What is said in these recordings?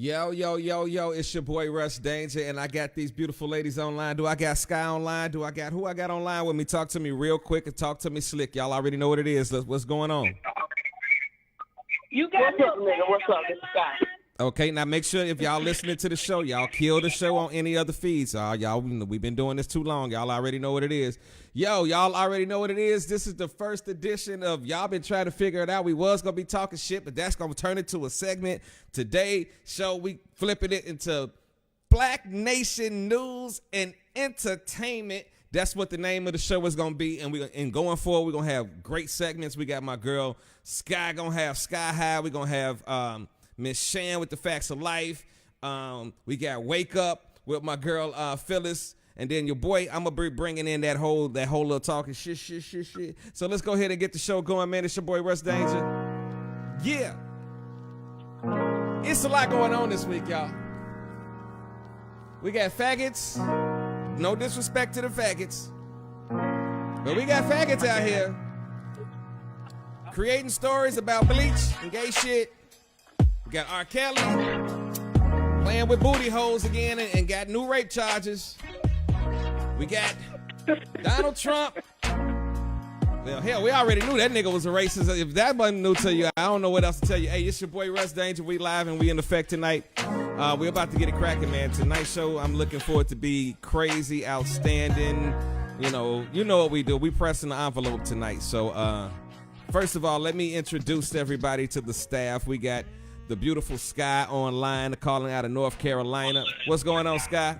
Yo, yo, yo, yo, it's your boy Rush Danjá, and I got these beautiful ladies online. Do I got Skye online? Who I got online with me? Talk to me real quick and talk to me slick. Y'all already know what it is. What's going on? You got What's up, nigga? What's up? It's Skye. Okay, now make sure if y'all listening to the show, y'all kill the show on any other feeds. Y'all, we've been doing this too long. Y'all already know what it is. Yo, y'all already know what it is. This is the first edition of y'all been trying to figure it out. We was going to be talking shit, but that's going to turn into a segment. Today show, we flipping it into Black Nation News and Entertainment. That's what the name of the show is going to be. And going forward, we're going to have great segments. We got my girl Skye going to have Skye High. We're going to have Miss Shan with the Factz of Life. We got Wake Up with my girl Phyllis. And then your boy, I'm going to be bringing in that whole little talking shit. So let's go ahead and get the show going, man. It's your boy Rush Danjá. Yeah. It's a lot going on this week, y'all. We got faggots. No disrespect to the faggots. But we got faggots out here creating stories about bleach and gay shit. We got R. Kelly playing with booty holes again and got new rape charges. We got Donald Trump. Well, hell, we already knew that nigga was a racist. If that wasn't new to you, I don't know what else to tell you. Hey, it's your boy Rush Danjá. We live and we in effect tonight. We're about to get it cracking, man. Tonight's show, I'm looking for it to be crazy, outstanding. You know what we do. We pressing the envelope tonight. So, first of all, let me introduce everybody to the staff. We got the beautiful Skye online, calling out of North Carolina. What's going on, Skye?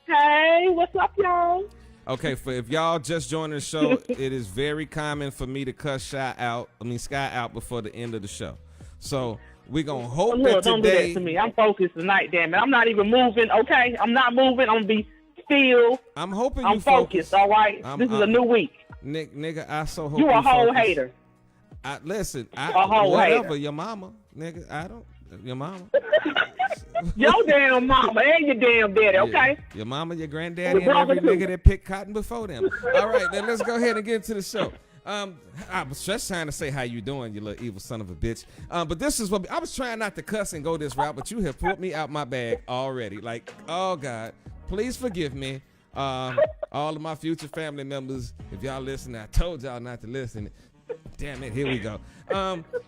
Hey, what's up, y'all? Okay, for if y'all just joining the show, it is very common for me to cuss Skye out before the end of the show. So we're gonna hope that don't today. do that to me. I'm focused tonight, damn it. I'm not even moving. Okay, I'm not moving. I'm gonna be still. I'm hoping I'm you focused. All right, this is a new week. Nigga, I so hope You a whole focus. hater. Listen, a whole whatever. hater. Your mama, nigga. I don't. Your mama. Your damn mama and your damn daddy. Okay. Your mama, your granddaddy, and every nigga that picked cotton before them. All right, then let's go ahead and get into the show. I was just trying to say how you doing, you little evil son of a bitch. But this is what I was trying not to cuss and go this route, but you have pulled me out my bag already. Like, oh God, please forgive me. All of my future family members, if y'all listen, I told y'all not to listen. Damn it, here we go.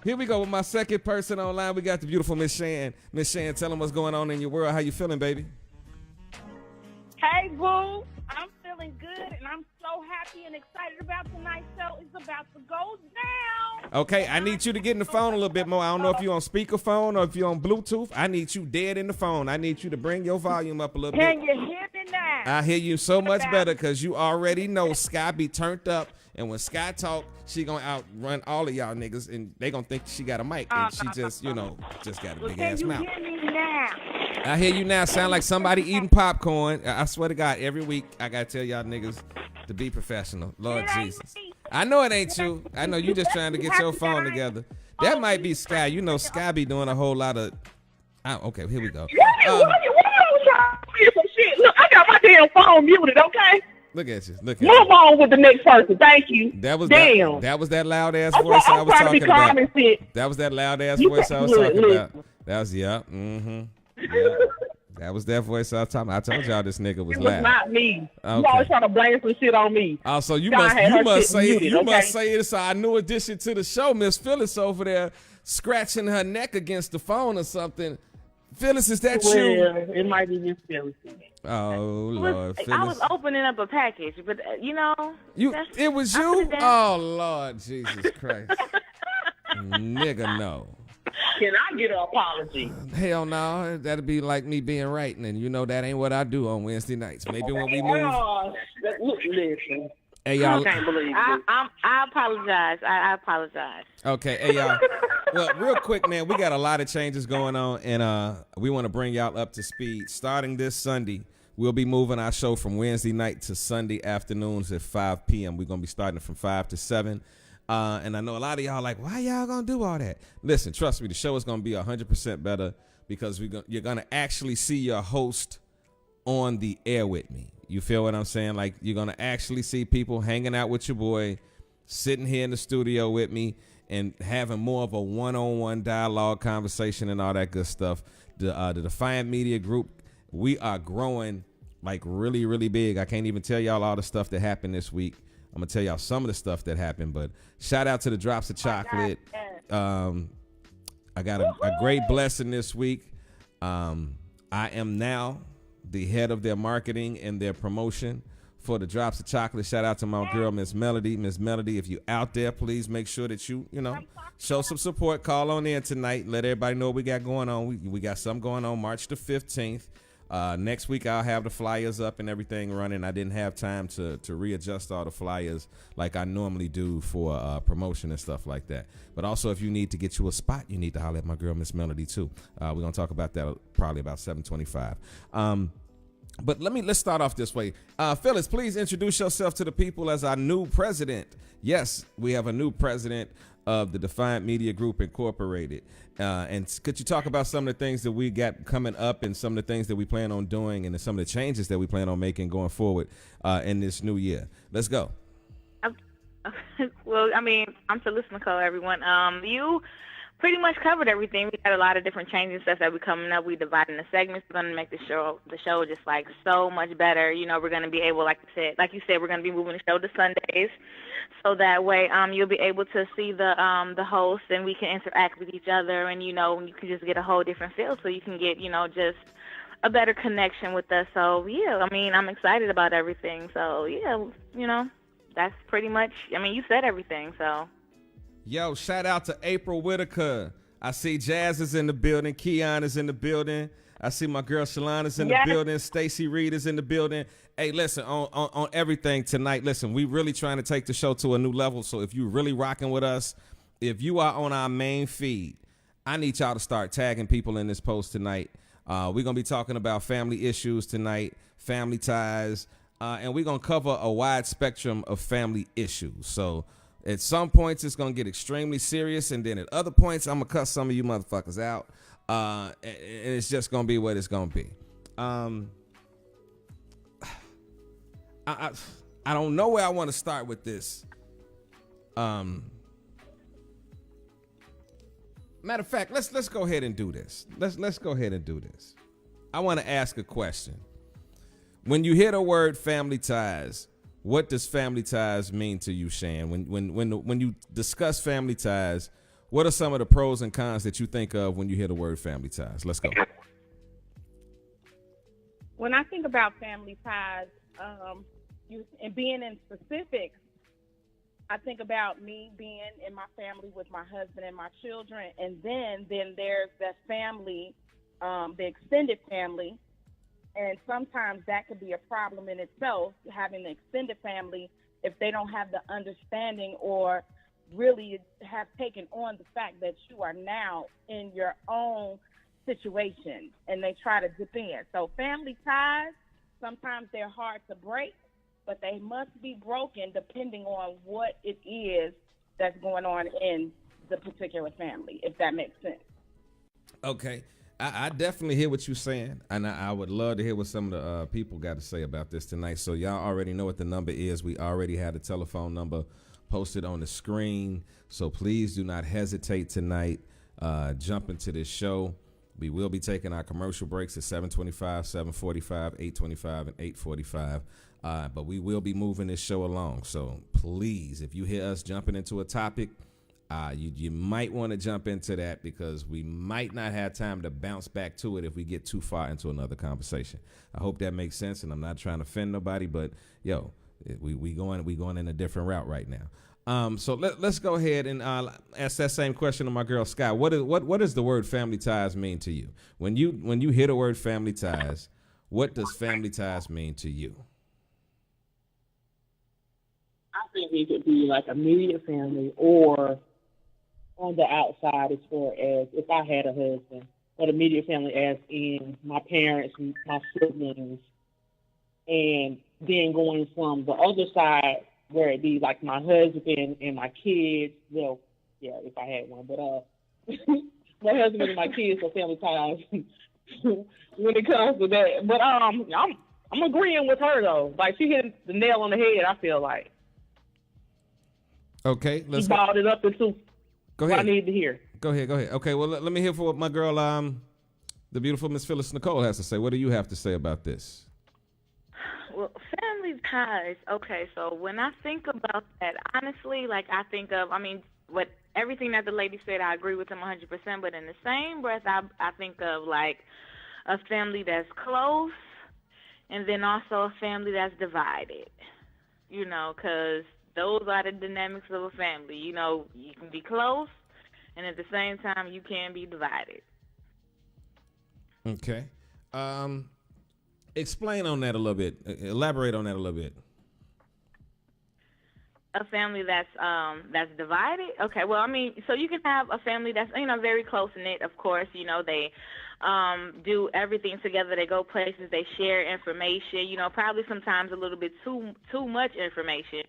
Here we go with my second person online. We got the beautiful Miss Shan. Miss Shan, tell them what's going on in your world. How you feeling, baby? Hey, boo. I'm feeling good, and I'm so happy and excited about tonight's show. It's about to go down. Okay, I need you to get in the phone a little bit more. I don't know if you're on speakerphone or if you're on Bluetooth. I need you dead in the phone. I need you to bring your volume up a little bit. Can you hear me now? I hear you so much better because you already know Skye be turned up. And when Skye talk, she gonna outrun all of y'all niggas, and they gonna think she got a mic, and she just got a big ass mouth. Can you hear me now? I hear you now. Sound like somebody eating popcorn. I swear to God, every week I gotta tell y'all niggas to be professional. Lord Jesus. I know it ain't you. I know you just trying to get your phone together. That might be Skye. You know Skye be doing a whole lot of. Okay, here we go. Why you trying to hear some shit? Look, I got my damn phone muted. Okay. Look at you. Move on with the next person. Thank you. That was damn. That was that loud ass voice I was talking about. That was that loud ass voice I was talking about. That was Yeah. That was that voice I was talking about. I told y'all this nigga was loud. It was not me. Okay. You always trying to blame some shit on me. So you must say it's our new addition to the show. Miss Phyllis over there scratching her neck against the phone or something. Phyllis, is that you? It might be Miss Phyllis. Oh Lord, Phyllis. I was opening up a package, but it was you. Oh Lord, Jesus Christ, nigga, no. Can I get an apology? Hell no, that'd be like me being right, and you know that ain't what I do on Wednesday nights. Maybe when we move. Listen. Hey y'all. I can't believe it. I apologize. I apologize. Okay, hey y'all. Well, real quick, man, we got a lot of changes going on, and we want to bring y'all up to speed. Starting this Sunday, we'll be moving our show from Wednesday night to Sunday afternoons at 5 p.m. We're gonna be starting from 5 to 7. And I know a lot of y'all like, why y'all gonna do all that? Listen, trust me, the show is gonna be 100% better because you're gonna actually see your host on the air with me. You feel what I'm saying? Like, you're gonna actually see people hanging out with your boy, sitting here in the studio with me, and having more of a one-on-one dialogue, conversation, and all that good stuff. The Defiant Media Group, we are growing like really, really big. I can't even tell y'all all the stuff that happened this week. I'm gonna tell y'all some of the stuff that happened, but shout out to the Drops of Chocolate. I got a great blessing this week. I am now the head of their marketing and their promotion for the Drops of Chocolate. Shout out to my girl, Miss Melody. Miss Melody, if you out there, please make sure that you show some support. Call on in tonight. Let everybody know what we got going on. We got something going on March the 15th. Next week, I'll have the flyers up and everything running. I didn't have time to readjust all the flyers like I normally do for promotion and stuff like that. But also, if you need to get you a spot, you need to holler at my girl, Miss Melody, too. We're going to talk about that probably about 7:25. But let's start off this way. Phyllis, please introduce yourself to the people as our new president. Yes, we have a new president of the Defiant Media Group Incorporated. And could you talk about some of the things that we got coming up and some of the things that we plan on doing and some of the changes that we plan on making going forward in this new year? Let's go. Well, I mean, I'm Phyllis Nicole, everyone. You pretty much covered everything. We got a lot of different changes and stuff that we're coming up. We dividing the segments. We're going to make the show just like so much better. You know, we're going to be able, like you said, we're going to be moving the show to Sundays. So that way, you'll be able to see the host, and we can interact with each other, and you can just get a whole different feel. So you can get just a better connection with us. So yeah, I mean, I'm excited about everything. So yeah, that's pretty much. I mean, you said everything. So. Yo, shout out to April Whitaker. I see Jazz is in the building. Keon is in the building. I see my girl Shalana is in the building. Stacy Reed is in the building. Hey, listen, on everything tonight, listen, we really trying to take the show to a new level. So if you're really rocking with us, if you are on our main feed, I need y'all to start tagging people in this post tonight. We're going to be talking about family issues tonight, family ties, and we're going to cover a wide spectrum of family issues. So at some points, it's going to get extremely serious, and then at other points, I'm going to cuss some of you motherfuckers out, and it's just going to be what it's going to be. I don't know where I want to start with this. Matter of fact, let's go ahead and do this. Let's go ahead and do this. I want to ask a question. When you hear the word family ties, what does family ties mean to you, Shan? When you discuss family ties, what are some of the pros and cons that you think of when you hear the word family ties? Let's go. When I think about family ties, and being in specifics, I think about me being in my family with my husband and my children, and then there's that family, the extended family. And sometimes that could be a problem in itself, having an extended family, if they don't have the understanding or really have taken on the fact that you are now in your own situation and they try to dip in. So family ties, sometimes they're hard to break, but they must be broken depending on what it is that's going on in the particular family, if that makes sense. Okay. I definitely hear what you're saying, and I would love to hear what some of the people got to say about this tonight. So y'all already know what the number is. We already had the telephone number posted on the screen, so please do not hesitate tonight. Jump into this show. We will be taking our commercial breaks at 7:25, 7:45, 8:25, and 8:45, but we will be moving this show along. So please, if you hear us jumping into a topic, you might want to jump into that because we might not have time to bounce back to it if we get too far into another conversation. I hope that makes sense, and I'm not trying to offend nobody, but yo, we going in a different route right now. So let's go ahead and ask that same question to my girl Skye. What does the word family ties mean to you? When you hear the word family ties, what does family ties mean to you? I think it could be like immediate family or on the outside as far as if I had a husband, but immediate family as in my parents, my siblings, and then going from the other side where it be like my husband and my kids. Well, yeah, if I had one, but my husband and my kids are family ties when it comes to that. But I'm agreeing with her though. Like she hit the nail on the head. I feel like. Okay, she balled it up into. Go what I ahead. need to hear. Go ahead. Okay, well, let me hear for what my girl, the beautiful Miss Phyllis Nicole has to say. What do you have to say about this? Well, family ties. Okay, so when I think about that, honestly, like I think of, what everything that the lady said, I agree with them 100%. But in the same breath, I think of like a family that's close, and then also a family that's divided. You know, because those are the dynamics of a family. You know, you can be close, and at the same time, you can be divided. Okay. Explain on that a little bit. Elaborate on that a little bit. A family that's divided. Okay, well, so you can have a family that's very close knit. Of course, they do everything together. They go places. They share information. Probably sometimes a little bit too much information.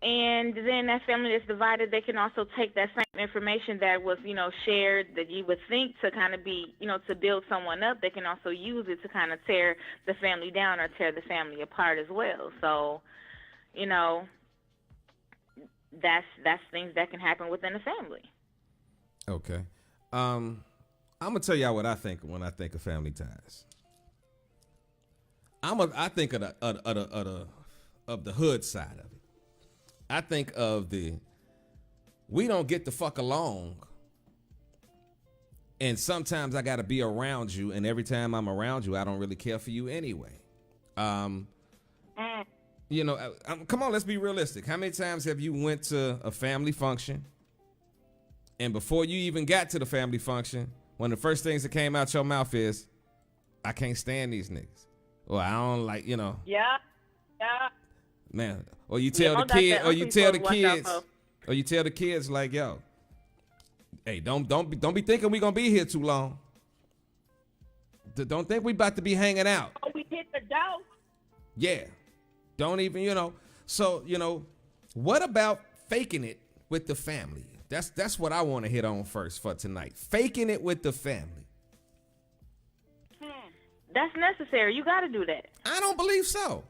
And then that family that's divided, they can also take that same information that was, shared that you would think to kind of be, to build someone up. They can also use it to kind of tear the family down or tear the family apart as well. So, that's things that can happen within a family. Okay. I'm gonna tell y'all what I think when I think of family ties. I think of the hood side of it. I think of we don't get the fuck along, and sometimes I got to be around you, and every time I'm around you, I don't really care for you anyway. Come on, let's be realistic. How many times have you went to a family function, and before you even got to the family function, one of the first things that came out your mouth is, I can't stand these niggas. Or I don't like, Yeah. Man, or you tell the kid, or you tell the kids like, yo, hey, don't be thinking we gonna be here too long. Don't think we about to be hanging out. Oh, we hit the door. Yeah, don't even, So what about faking it with the family? That's what I want to hit on first for tonight. Faking it with the family. That's necessary. You got to do that. I don't believe so.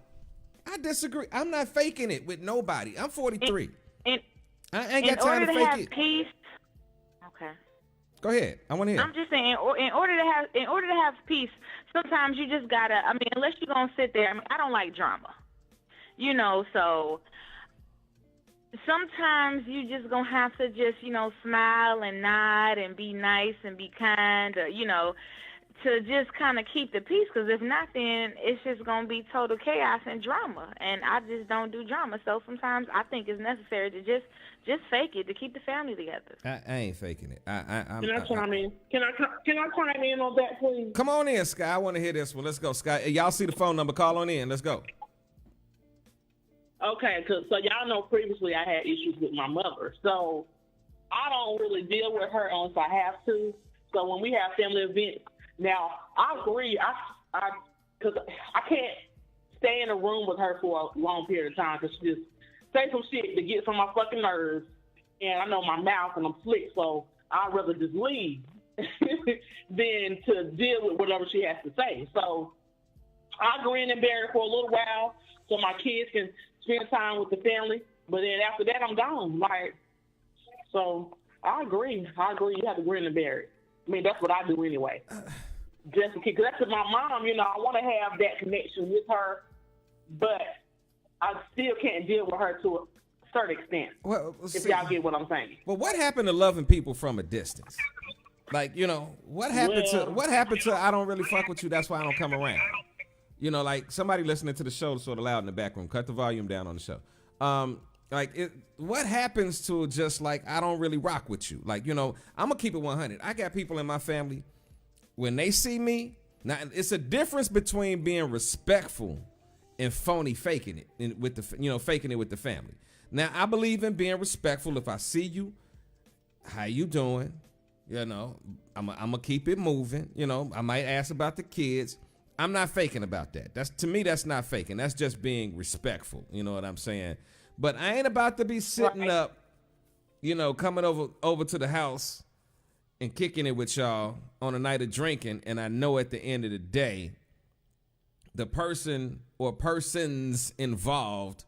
I disagree. I'm not faking it with nobody. I'm 43. I ain't got time to fake it. In order to have peace. Okay. Go ahead. I want to hear. I'm just saying, in order to have peace, sometimes you just gotta. Unless you're gonna sit there. I don't like drama. So sometimes you just gonna have to just smile and nod and be nice and be kind, or to just kind of keep the peace, because if not, then it's just going to be total chaos and drama, and I just don't do drama. So sometimes I think it's necessary to just fake it to keep the family together. I ain't faking it. Can I chime in? Can I chime in on that, please? Come on in, Skye. I want to hear this one. Let's go, Skye. Y'all see the phone number. Call on in. Let's go. Okay, so y'all know previously I had issues with my mother, so I don't really deal with her unless I have to. So when we have family events, now, I agree, because I can't stay in a room with her for a long period of time, because she just say some shit that gets on my fucking nerves, and I know my mouth and I'm slick, so I'd rather just leave than to deal with whatever she has to say. So I grin and bear it for a little while so my kids can spend time with the family, but then after that, I'm gone. So I agree. You have to grin and bear it. That's what I do anyway. Just because that's my mom, I want to have that connection with her, but I still can't deal with her to a certain extent. Well, if y'all get what I'm saying. Well, what happened to loving people from a distance? What happened to I don't really fuck with you, that's why I don't come around. Like somebody listening to the show sort of loud in the back room. Cut the volume down on the show. What happens to just I don't really rock with you? I'm gonna keep it 100. I got people in my family, when they see me, now it's a difference between being respectful and phony faking it with faking it with the family. Now I believe in being respectful. If I see you, how you doing? I'm gonna keep it moving. I might ask about the kids. I'm not faking about that. To me, that's not faking. That's just being respectful. You know what I'm saying? But I ain't about to be sitting up, coming over to the house and kicking it with y'all on a night of drinking, and I know at the end of the day, the person or persons involved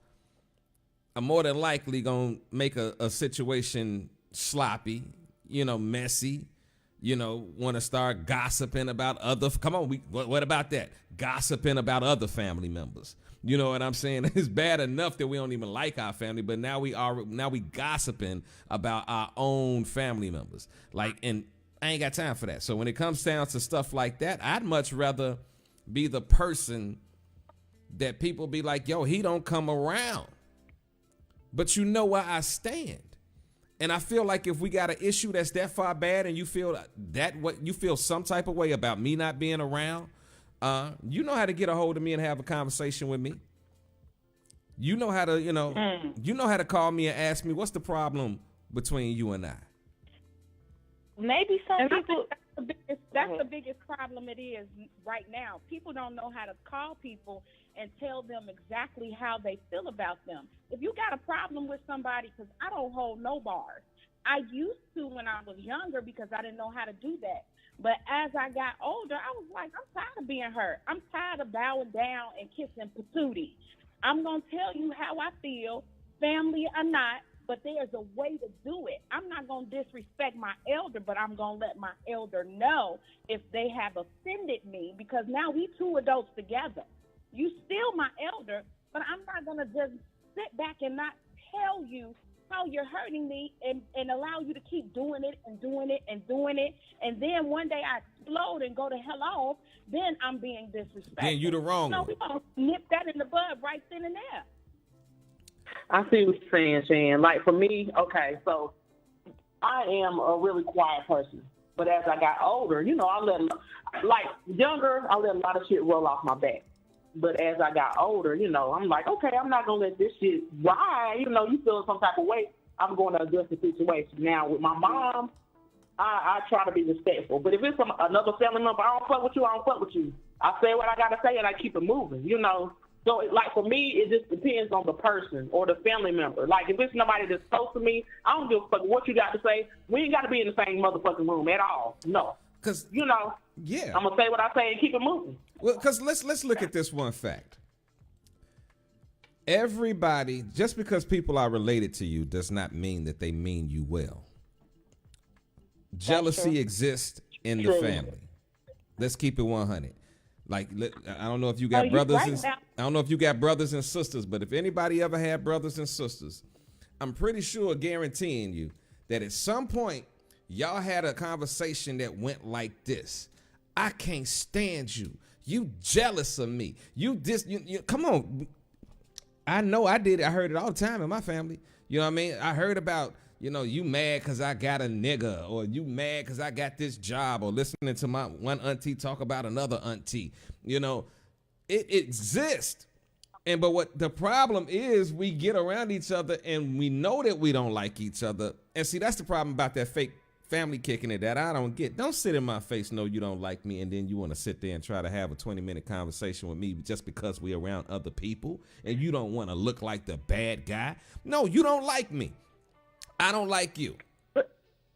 are more than likely gonna make a situation sloppy, messy. Want to start gossiping about other. Come on, what about that? Gossiping about other family members. You know what I'm saying? It's bad enough that we don't even like our family, but now we gossiping about our own family members. And I ain't got time for that. So when it comes down to stuff like that, I'd much rather be the person that people be like, yo, he don't come around. But you know where I stand. And I feel like if we got an issue that's that far bad and you feel you feel some type of way about me not being around, you know how to get a hold of me and have a conversation with me. You know how to, you know how to call me and ask me what's the problem between you and I. Maybe some people. That's the biggest problem it is right now. People don't know how to call people and tell them exactly how they feel about them. If you got a problem with somebody, because I don't hold no bars. I used to when I was younger because I didn't know how to do that. But as I got older, I was like, I'm tired of being hurt. I'm tired of bowing down and kissing patootie. I'm going to tell you how I feel, family or not, but there's a way to do it. I'm not going to disrespect my elder, but I'm going to let my elder know if they have offended me, because now we two adults together. You still my elder, but I'm not going to just sit back and not tell you how you're hurting me and allow you to keep doing it and doing it and doing it. And then one day I explode and go to hell off, then I'm being disrespectful. Then you the wrong one. We're going to nip that in the bud right then and there. I see what you're saying, Shan. Like for me, okay, so I am a really quiet person. But as I got older, younger, I let a lot of shit roll off my back. But as I got older, I'm like, okay, I'm not going to let this shit ride. Even though you feel some type of way, I'm going to adjust the situation. Now, with my mom, I try to be respectful. But if it's another family member, I don't fuck with you, I don't fuck with you. I say what I got to say, and I keep it moving, So, for me, it just depends on the person or the family member. Like, if it's somebody that's close to me, I don't give a fuck what you got to say. We ain't got to be in the same motherfucking room at all. No. Because, yeah. I'm going to say what I say and keep it moving. Well, because let's look at this one fact. Everybody, just because people are related to you does not mean that they mean you well. Jealousy exists in the family. Let's keep it 100. I don't know if you got brothers and sisters, but if anybody ever had brothers and sisters, I'm pretty sure, guaranteeing you, that at some point y'all had a conversation that went like this. I can't stand you. You jealous of me. You come on. I know I did it. I heard it all the time in my family. You know what I mean? I heard about, you mad because I got a nigga, or you mad because I got this job, or listening to my one auntie talk about another auntie. It exists. But what the problem is, we get around each other and we know that we don't like each other. And see, that's the problem about that fake family kicking it that I don't get. Don't sit in my face, no, you don't like me, and then you want to sit there and try to have a 20-minute conversation with me just because we're around other people and you don't want to look like the bad guy. No, you don't like me. I don't like you.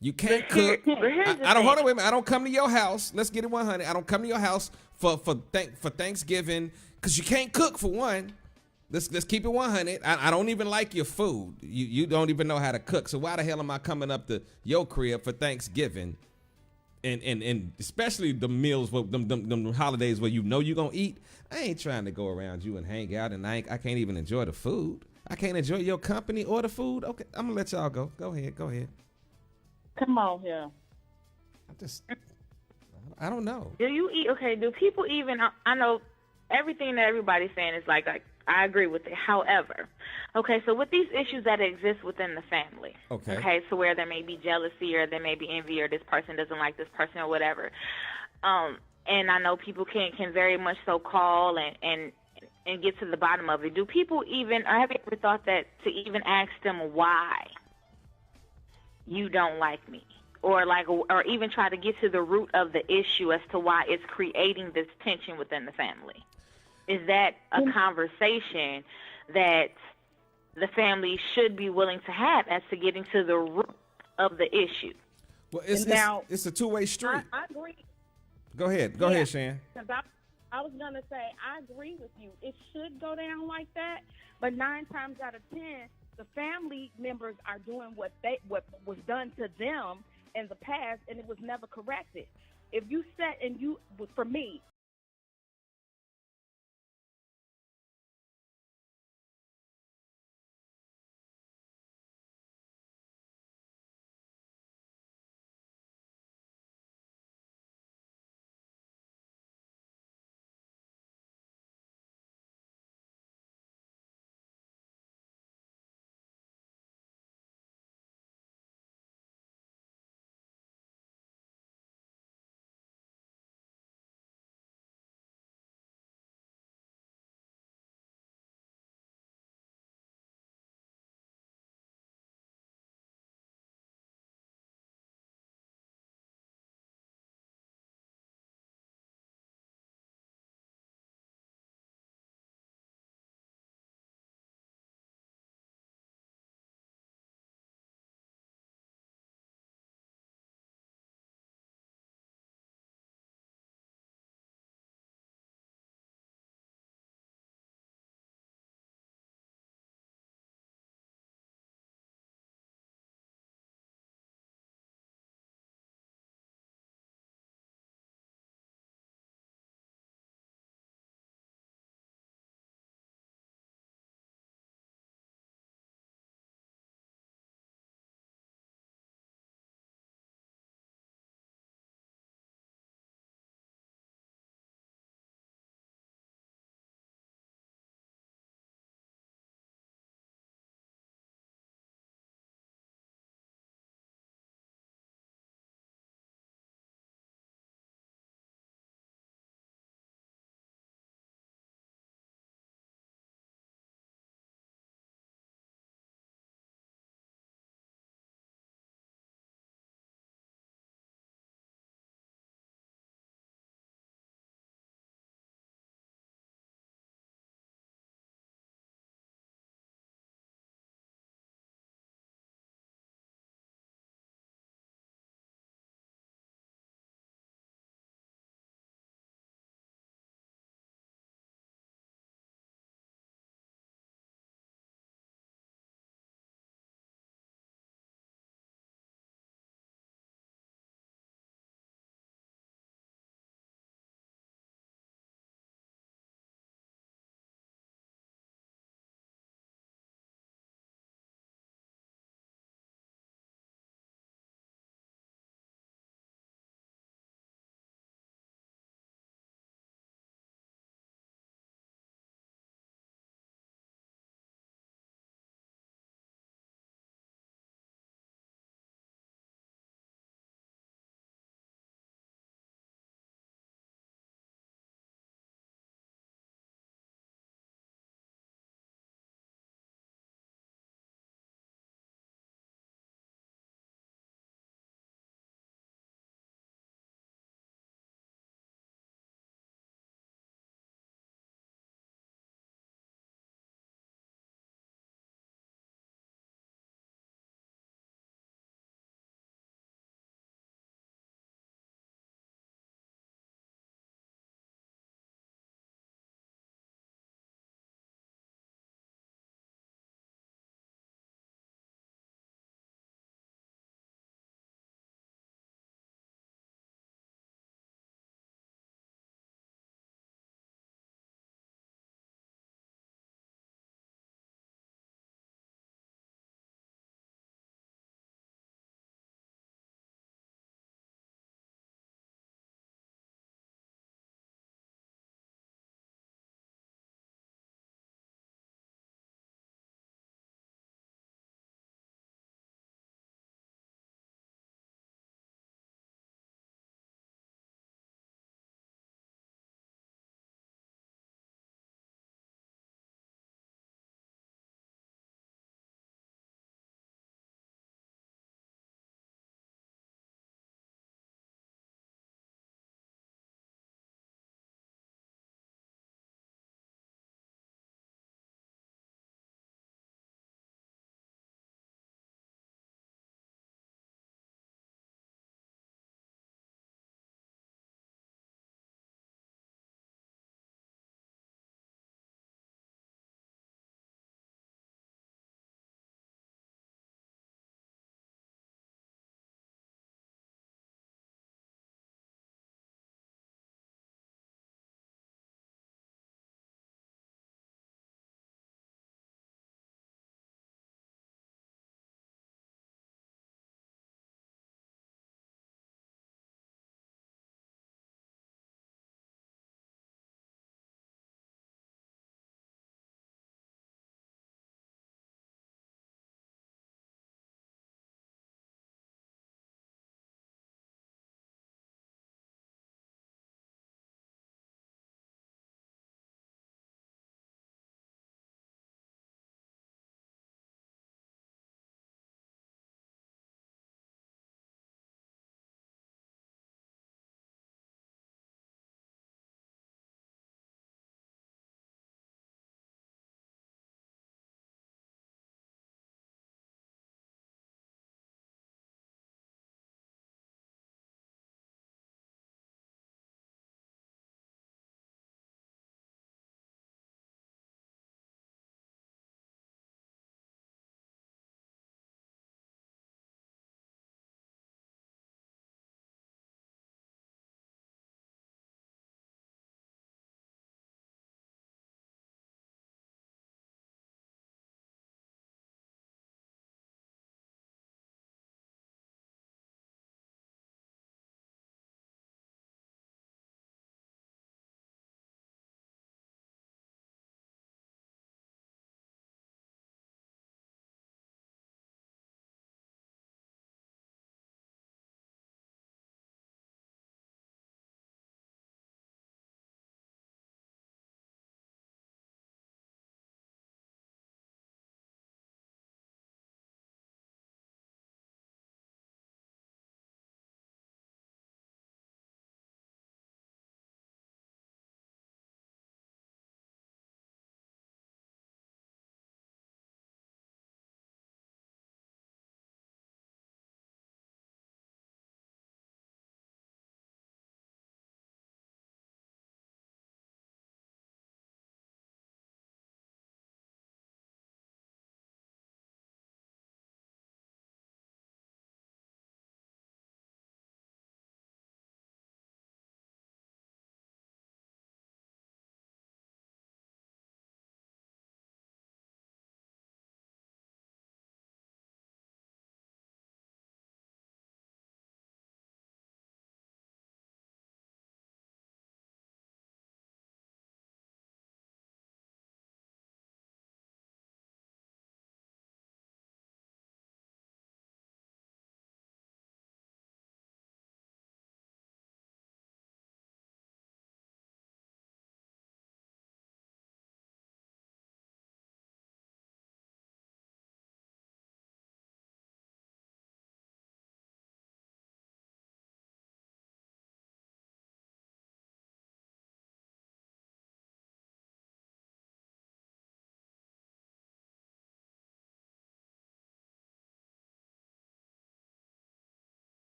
You can't cook. I don't hold on, wait a minute. I don't come to your house. Let's get it 100. I don't come to your house for Thanksgiving because you can't cook, for one. Let's keep it 100. I don't even like your food. You don't even know how to cook. So why the hell am I coming up to your crib for Thanksgiving? And especially the meals, them holidays where you're going to eat. I ain't trying to go around you and hang out, and I can't even enjoy the food. I can't enjoy your company or the food. Okay, I'm going to let y'all go. Go ahead. Come on here. I don't know. Do you eat? Okay, do people even, I know everything that everybody's saying is like I agree with it. However, okay, so with these issues that exist within the family, okay, so where there may be jealousy or there may be envy or this person doesn't like this person or whatever, and I know people can very much so call and get to the bottom of it. Do people even, or have you ever thought that to even ask them why you don't like me? Or even try to get to the root of the issue as to why it's creating this tension within the family? Is that a conversation that the family should be willing to have as to getting to the root of the issue? Well, it's a two-way street. I agree. Go ahead, Shan. I was going to say, I agree with you. It should go down like that, but 9 times out of 10, The family members are doing what was done to them in the past, and it was never corrected. If you set and you, for me,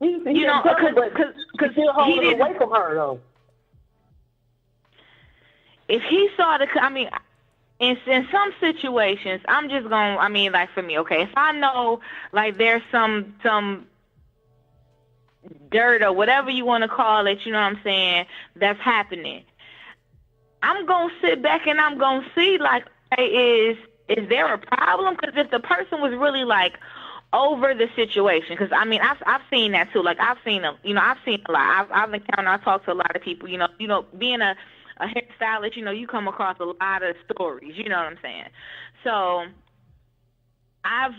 You know, because he'll hold it away from her, though. If he saw in some situations, I'm just going, like for me, okay, if I know, like, there's some dirt or whatever you want to call it, you know what I'm saying, that's happening, I'm going to sit back and I'm going to see, like, hey, is there a problem? Because if the person was really, like, over the situation, because, I've seen that, too. Like, I've seen a lot. I've encountered, I talked to a lot of people, you know, being a hairstylist, you know, you come across a lot of stories, you know what I'm saying? So I've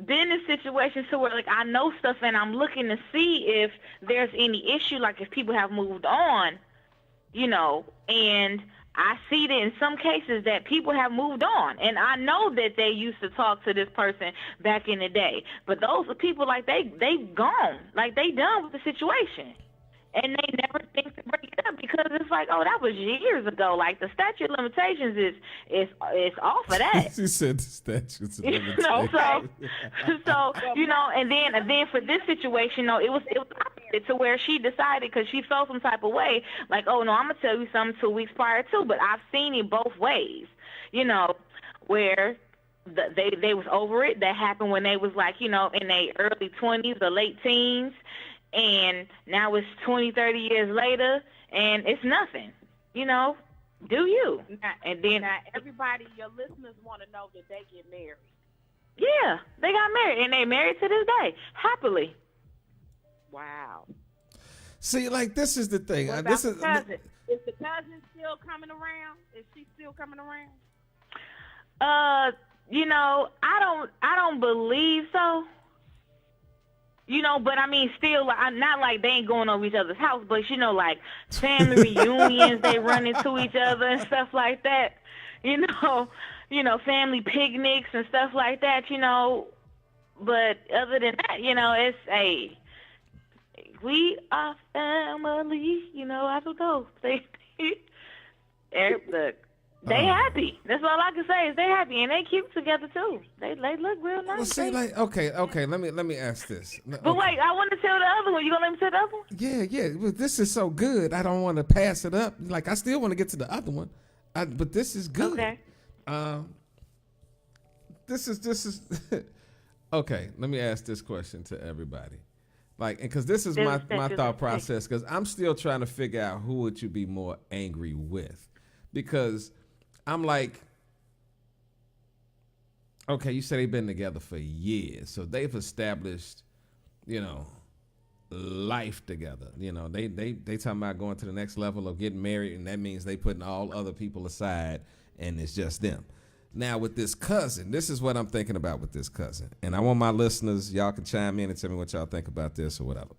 been in situations to where, like, I know stuff and I'm looking to see if there's any issue, like if people have moved on, you know, and I see that in some cases that people have moved on, and I know that they used to talk to this person back in the day, but those are people, like, they've gone, like, they done with the situation. And they never think to bring it up because it's like, oh, that was years ago. Like, the statute of limitations is off of that. She said the statute of limitations. So you know, and then for this situation, no, it was opposite, to where she decided, because she felt some type of way, like, oh no, I'm gonna tell you something 2 weeks prior too. But I've seen it both ways, you know, where they was over it. That happened when they was, like, you know, in their early 20s or late teens. And now it's 20, 30 years later, and it's nothing. You know, do you? And then everybody, your listeners, want to know that they get married. Yeah, they got married, and they married to this day, happily. Wow. See, like, this is the thing. What about the cousin? Is the cousin still coming around? Is she still coming around? You know, I don't believe so. You know, but still, not like they ain't going over each other's house, but, you know, like family reunions, they run into each other and stuff like that. You know, family picnics and stuff like that, you know. But other than that, you know, it's we are family, you know, I don't know. They happy. That's all I can say is they happy, and they cute together too. They look real nice. Well, see, like, okay. Let me ask this. But wait, I want to tell the other one. You gonna let me tell the other one? Yeah. But this is so good. I don't want to pass it up. Like, I still want to get to the other one. But this is good. Okay. This is okay. Let me ask this question to everybody. Like, because this is my thought process. Because I'm still trying to figure out who would you be more angry with, because I'm like, okay, you said they've been together for years, so they've established, you know, life together. You know, they talking about going to the next level of getting married, and that means they putting all other people aside, and it's just them. Now with this cousin, this is what I'm thinking about with this cousin, and I want my listeners, y'all can chime in and tell me what y'all think about this or whatever.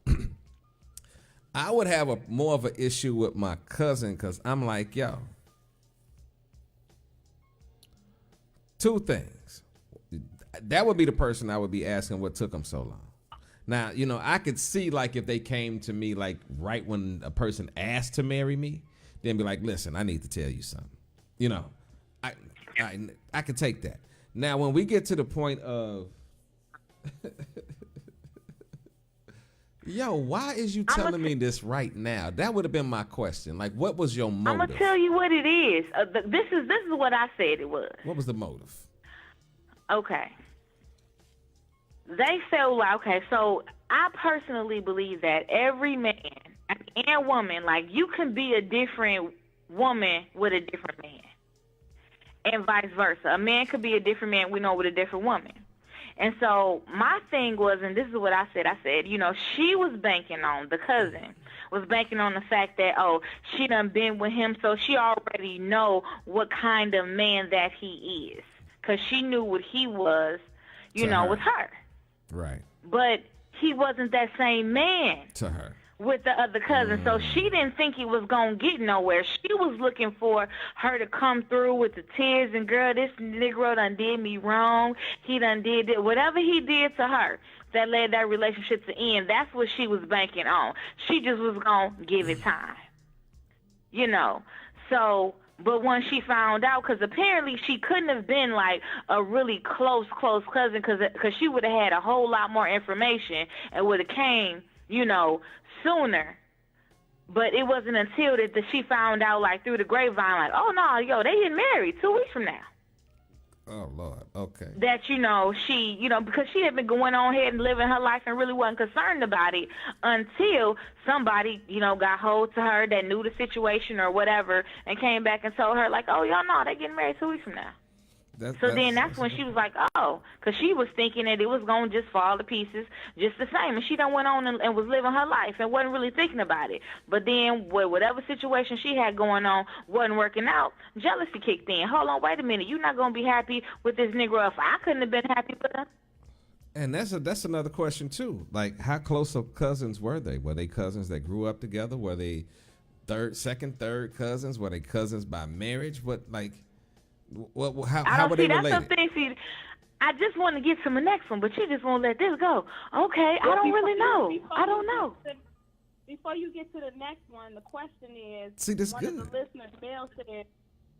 I would have more of an issue with my cousin, because I'm like, yo, two things. That would be the person I would be asking what took them so long. Now, you know, I could see, like, if they came to me, like, right when a person asked to marry me, then be like, listen, I need to tell you something. You know, I could take that. Now, when we get to the point of, yo, why is you telling me this right now? That would have been my question. Like, what was your motive? I'm gonna tell you what it is. This is what I said it was. What was the motive? Okay. They feel like, okay, so I personally believe that every man and woman, like, you can be a different woman with a different man, and vice versa. A man could be a different man, we know, with a different woman. And so my thing was, and this is what I said, you know, she was banking on, the cousin was banking on the fact that, oh, she done been with him, so she already know what kind of man that he is, because she knew what he was, you know, with her. Right. But he wasn't that same man to her with the other cousin. So she didn't think he was going to get nowhere. She was looking for her to come through with the tears and, girl, this Negro done did me wrong. He done did it. Whatever he did to her that led that relationship to end, that's what she was banking on. She just was going to give it time. You know. So, but when she found out, because apparently she couldn't have been like a really close cousin, because she would have had a whole lot more information and would have came, sooner. But it wasn't until that she found out, like, through the grapevine, like, oh, no, they getting married 2 weeks from now. Oh, Lord. Okay. That, she, because she had been going on ahead and living her life and really wasn't concerned about it until somebody, got hold to her that knew the situation or whatever and came back and told her, like, oh, y'all know they getting married 2 weeks from now. That's when she was like, oh, because she was thinking that it was going to just fall to pieces just the same. And she done went on and was living her life and wasn't really thinking about it. But then whatever situation she had going on wasn't working out, jealousy kicked in. Hold on, wait a minute. You're not going to be happy with this Negro if I couldn't have been happy with him. And that's another question, too. Like, how close of cousins were they? Were they cousins that grew up together? Were they second, third cousins? Were they cousins by marriage? How were they related? I just want to get to the next one, but you just won't let this go. Okay, I don't really know. I don't know. Before you get to the next one, the question is, see, this one good. of the listeners, Bell, said,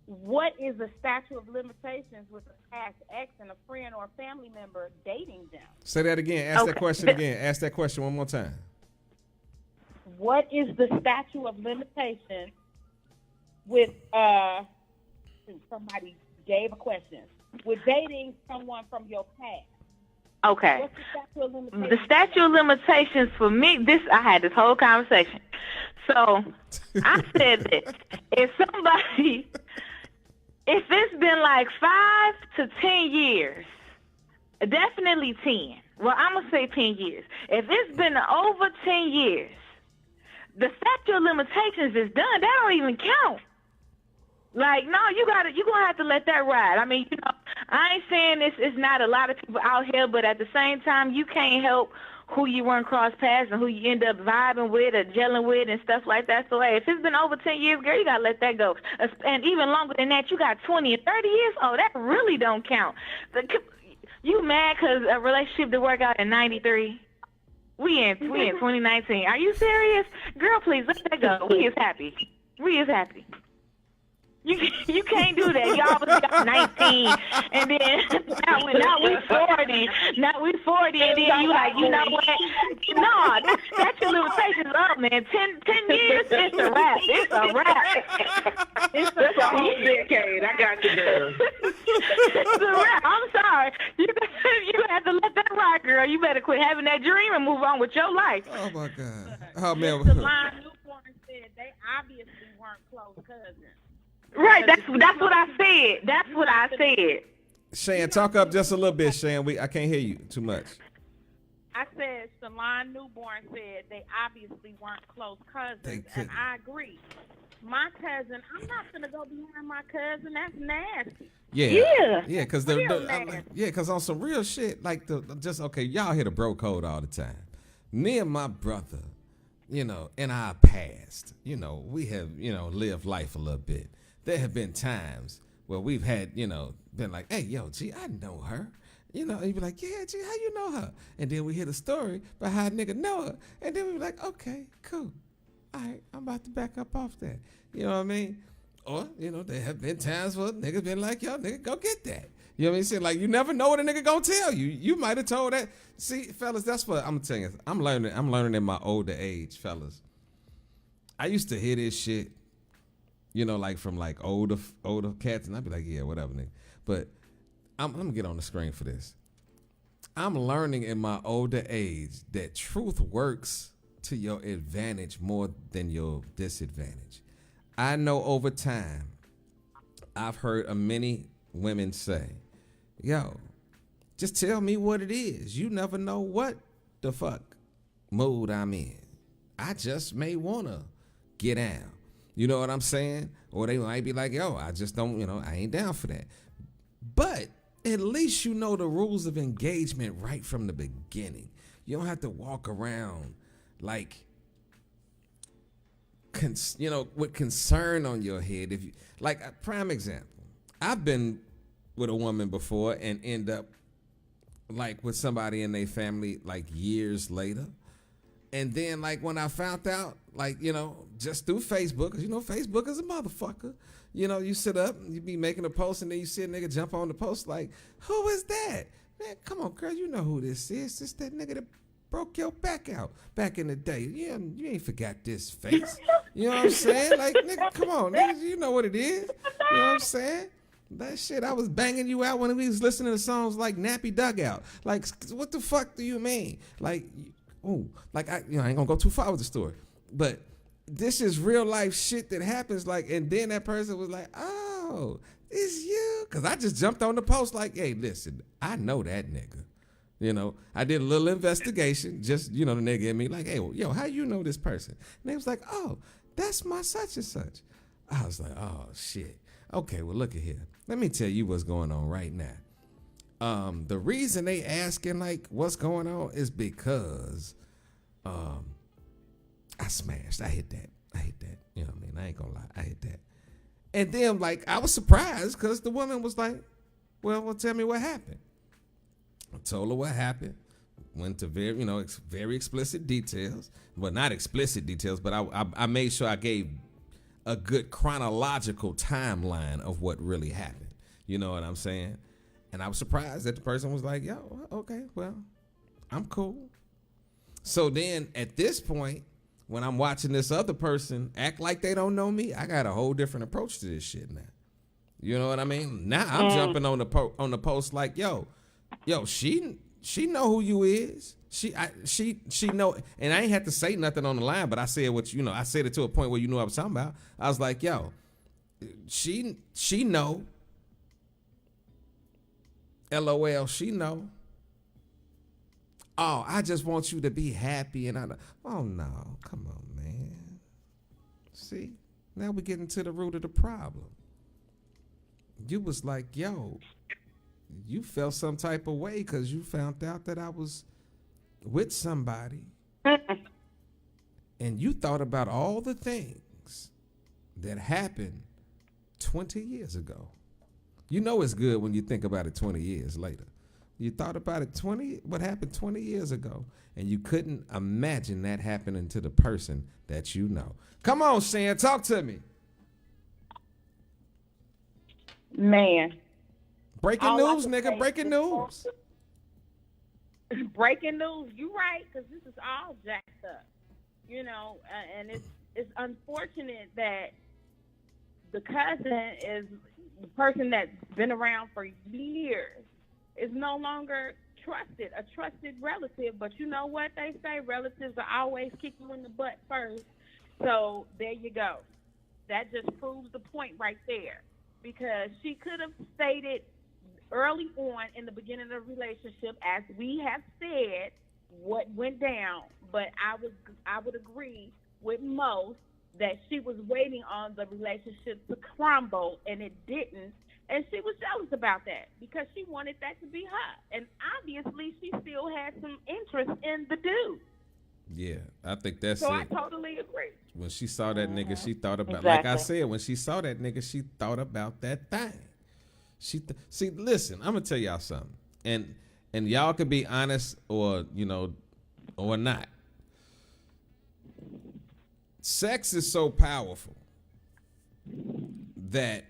what is the statute of limitations with a past ex and a friend or a family member dating them? Say that again. Ask that question again. Ask that question one more time. What is the statute of limitations with somebody gave a question with dating someone from your past? Okay. What's the statute of limitations? The statute of limitations for me, I had this whole conversation. So I said that if it's been like 5 to 10 years, definitely 10. Well, I'm going to say 10 years. If it's been over 10 years, the statute of limitations is done. That don't even count. Like, no, you're going to have to let that ride. I mean, I ain't saying it's not a lot of people out here, but at the same time, you can't help who you run cross paths and who you end up vibing with or gelling with and stuff like that. So, hey, if it's been over 10 years, girl, you got to let that go. And even longer than that, you got 20 and 30 years. Oh, that really don't count. You mad because a relationship didn't work out in 93? We in 2019. Are you serious? Girl, please, let that go. We is happy. You can't do that. Y'all was 19, and then now we 40. Now we 40, and then you like, you know what? No, that's your limitations up, man. 10 years, it's a wrap. It's a whole decade. I got you, girl. It's a wrap. I'm sorry. You have to let that ride, girl. You better quit having that dream and move on with your life. Oh my God. Oh man. The line Newborn said they obviously weren't close cousins. Right, that's what I said. That's what I said. Shan, talk up just a little bit, Shan. I can't hear you too much. I said Shalon Newborn said they obviously weren't close cousins, and I agree. My cousin, I'm not gonna go behind my cousin. That's nasty. Yeah, because on some real shit, like y'all hear the bro code all the time. Me and my brother, in our past, we have, lived life a little bit. There have been times where we've had, been like, hey, yo, G, I know her. You'd be like, yeah, G, how you know her? And then we hear the story about how a nigga know her. And then we be like, okay, cool. All right, I'm about to back up off that. You know what I mean? Or, there have been times where niggas been like, yo, nigga, go get that. You know what I mean? So, like, you never know what a nigga gonna tell you. You might have told that. See, fellas, that's what I'm telling you. I'm learning in my older age, fellas. I used to hear this shit, like from like older cats, and I'd be like, yeah, whatever, nigga. But I'm gonna get on the screen for this. I'm learning in my older age that truth works to your advantage more than your disadvantage. I know over time, I've heard many women say, yo, just tell me what it is. You never know what the fuck mood I'm in. I just may wanna get down. You know what I'm saying? Or they might be like, yo, I just don't, I ain't down for that. But at least you know the rules of engagement right from the beginning. You don't have to walk around like, with concern on your head. If you, like, a prime example, I've been with a woman before and end up like with somebody in their family like years later. And then, like, when I found out, like, you know, just through Facebook, 'cause you know Facebook is a motherfucker. You know, you sit up, you be making a post, and then you see a nigga jump on the post like, who is that? Man, come on, girl, you know who this is. This that nigga that broke your back out back in the day. Yeah, you ain't forgot this face. You know what I'm saying? Like, nigga, come on, nigga, you know what it is. You know what I'm saying? That shit, I was banging you out when we was listening to songs like Nappy Dugout. Like, what the fuck do you mean? Like, ooh, like, I ain't gonna go too far with the story. But this is real life shit that happens, like, and then that person was like, oh, it's you. Because I just jumped on the post like, hey, listen, I know that nigga. You know, I did a little investigation, just, you know, the nigga in me like, hey, well, yo, how you know this person? And they was like, oh, that's my such and such. I was like, oh, shit. Okay, well, look at here. Let me tell you what's going on right now. The reason they asking, like, what's going on is because I smashed. I hit that. You know what I mean? I ain't gonna lie. I hit that. And then, like, I was surprised because the woman was like, well, tell me what happened. I told her what happened. Went to very, you know, very explicit details. Well, not explicit details, but I made sure I gave a good chronological timeline of what really happened. You know what I'm saying? And I was surprised that the person was like, yo, okay, well, I'm cool. So then at this point, when I'm watching this other person act like they don't know me, I got a whole different approach to this shit now. You know what I mean? Now I'm jumping on the post like, yo, she know who you is. She know, and I ain't had to say nothing on the line, but I said what you know. I said it to a point where you knew I was talking about. I was like, yo, she know. LOL, she know. Oh, I just want you to be happy, and oh no, come on, man. See, now we're getting to the root of the problem. You was like, yo, you felt some type of way because you found out that I was with somebody, and you thought about all the things that happened 20 years ago. You know it's good when you think about it 20 years later. You thought about it what happened 20 years ago, and you couldn't imagine that happening to the person that you know. Come on, Shan, talk to me. Man. Breaking news, nigga, breaking news. Breaking news, you right, because this is all jacked up. You know, and it's unfortunate that the cousin is the person that's been around for years is no longer a trusted relative. But you know what they say, relatives are always kick you in the butt first. So there you go. That just proves the point right there, because she could have stated early on in the beginning of the relationship, as we have said, what went down. But I would agree with most that she was waiting on the relationship to crumble, and it didn't. And she was jealous about that because she wanted that to be her. And obviously, she still had some interest in the dude. Yeah, I think that's so it. I totally agree. When she saw that nigga, she thought about, Exactly. like I said, when she saw that nigga, she thought about that thing. See, listen, I'm gonna tell y'all something, and y'all could be honest or or not. Sex is so powerful that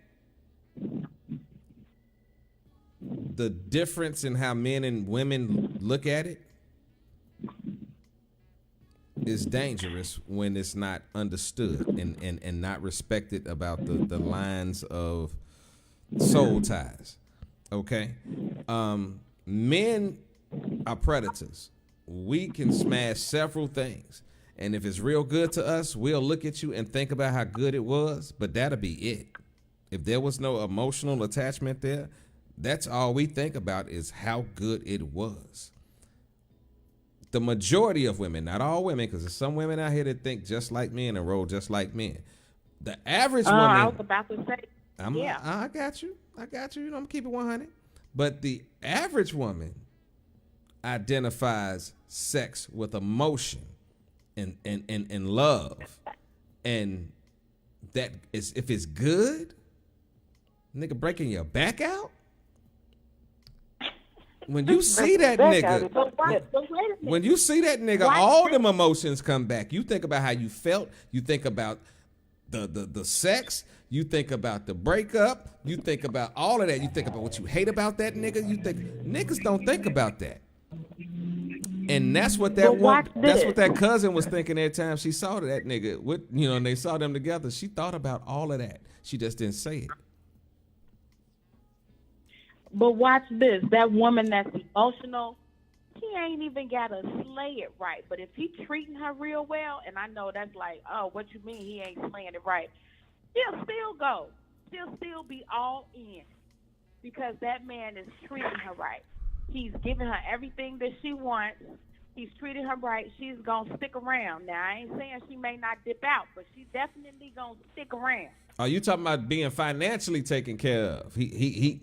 the difference in how men and women look at it is dangerous when it's not understood and not respected about the lines of soul ties. Okay? Men are predators. We can smash several things. And if it's real good to us, we'll look at you and think about how good it was, but that'll be it. If there was no emotional attachment there, that's all we think about is how good it was. The majority of women, not all women, because there's some women out here that think just like men and roll just like men. The average woman. I was about to say. I got you. You know, I'm gonna keep it 100. But the average woman identifies sex with emotion and love, and that is, if it's good, nigga breaking your back out, when you see that nigga, when you see that nigga, all them emotions come back. You think about how you felt. You think about the sex. You think about the breakup. You think about all of that. You think about what you hate about that nigga. You think niggas don't think about that. And that's what that's what that cousin was thinking every time she saw that nigga. And they saw them together. She thought about all of that. She just didn't say it. But watch this. That woman that's emotional, he ain't even got to slay it right. But if he treating her real well, and I know that's like, oh, what you mean he ain't slaying it right? She'll still go. She'll still be all in because that man is treating her right. He's giving her everything that she wants. He's treating her right. She's going to stick around. Now, I ain't saying she may not dip out, but she's definitely going to stick around. Are you talking about being financially taken care of? He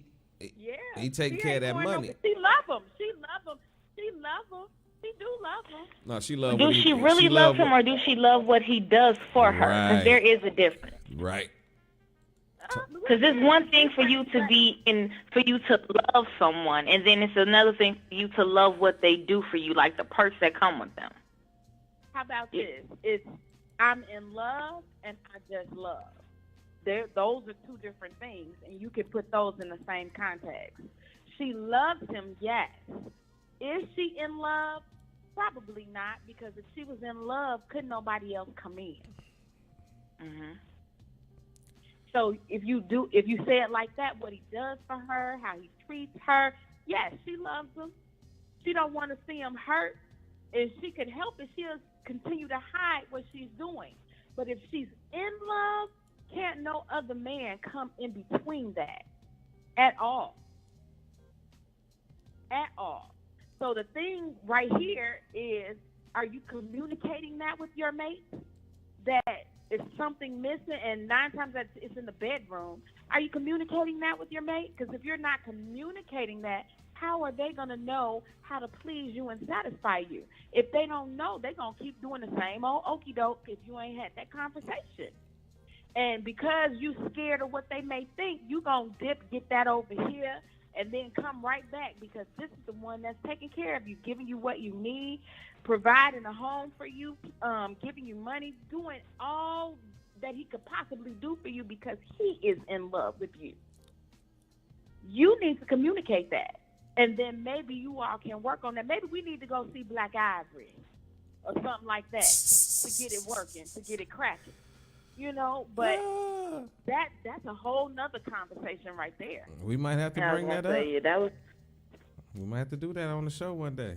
taking care of that money. She love him. She love him. She love him. She do love him. No, she love. Do she really love him, or do she love what he does for her? Because there is a difference. Right. Because it's one thing for you to love someone, and then it's another thing for you to love what they do for you, like the perks that come with them. How about this? It's I'm in love and I just love. Those are two different things, and you can put those in the same context. She loves him, yes. Is she in love? Probably not, because if she was in love, couldn't nobody else come in? Mm-hmm. So if you say it like that, what he does for her, how he treats her, yes, she loves him. She don't want to see him hurt. If she could help it, she'll continue to hide what she's doing. But if she's in love, can't no other man come in between that at all. At all. So the thing right here is, are you communicating that with your mate? That is something missing, and 9 times it's in the bedroom. Are you communicating that with your mate? Because if you're not communicating that, how are they going to know how to please you and satisfy you? If they don't know, they're going to keep doing the same old okie doke if you ain't had that conversation. And because you scared of what they may think, you going to get that over here and then come right back, because this is the one that's taking care of you, giving you what you need, providing a home for you, giving you money, doing all that he could possibly do for you because he is in love with you. You need to communicate that. And then maybe you all can work on that. Maybe we need to go see Black Ivory or something like that to get it working, to get it cracking. But that's a whole nother conversation right there. We might have to bring that up. We might have to do that on the show one day.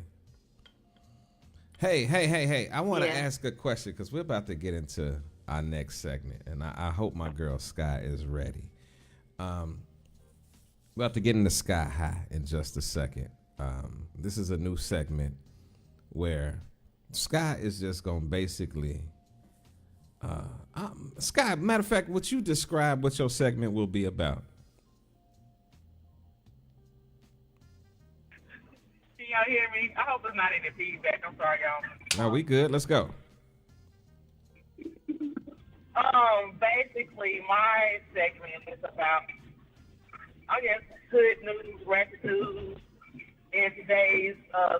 Hey, I want to ask a question because we're about to get into our next segment, and I hope my girl Skye is ready. We'll have to get into Skye High in just a second. This is a new segment where Skye is just going to basically... Skye, matter of fact, would you describe what your segment will be about? Can y'all hear me? I hope there's not any feedback. I'm sorry, y'all. No, we good. Let's go. Basically, my segment is about, I guess, good news, ratchet news in today's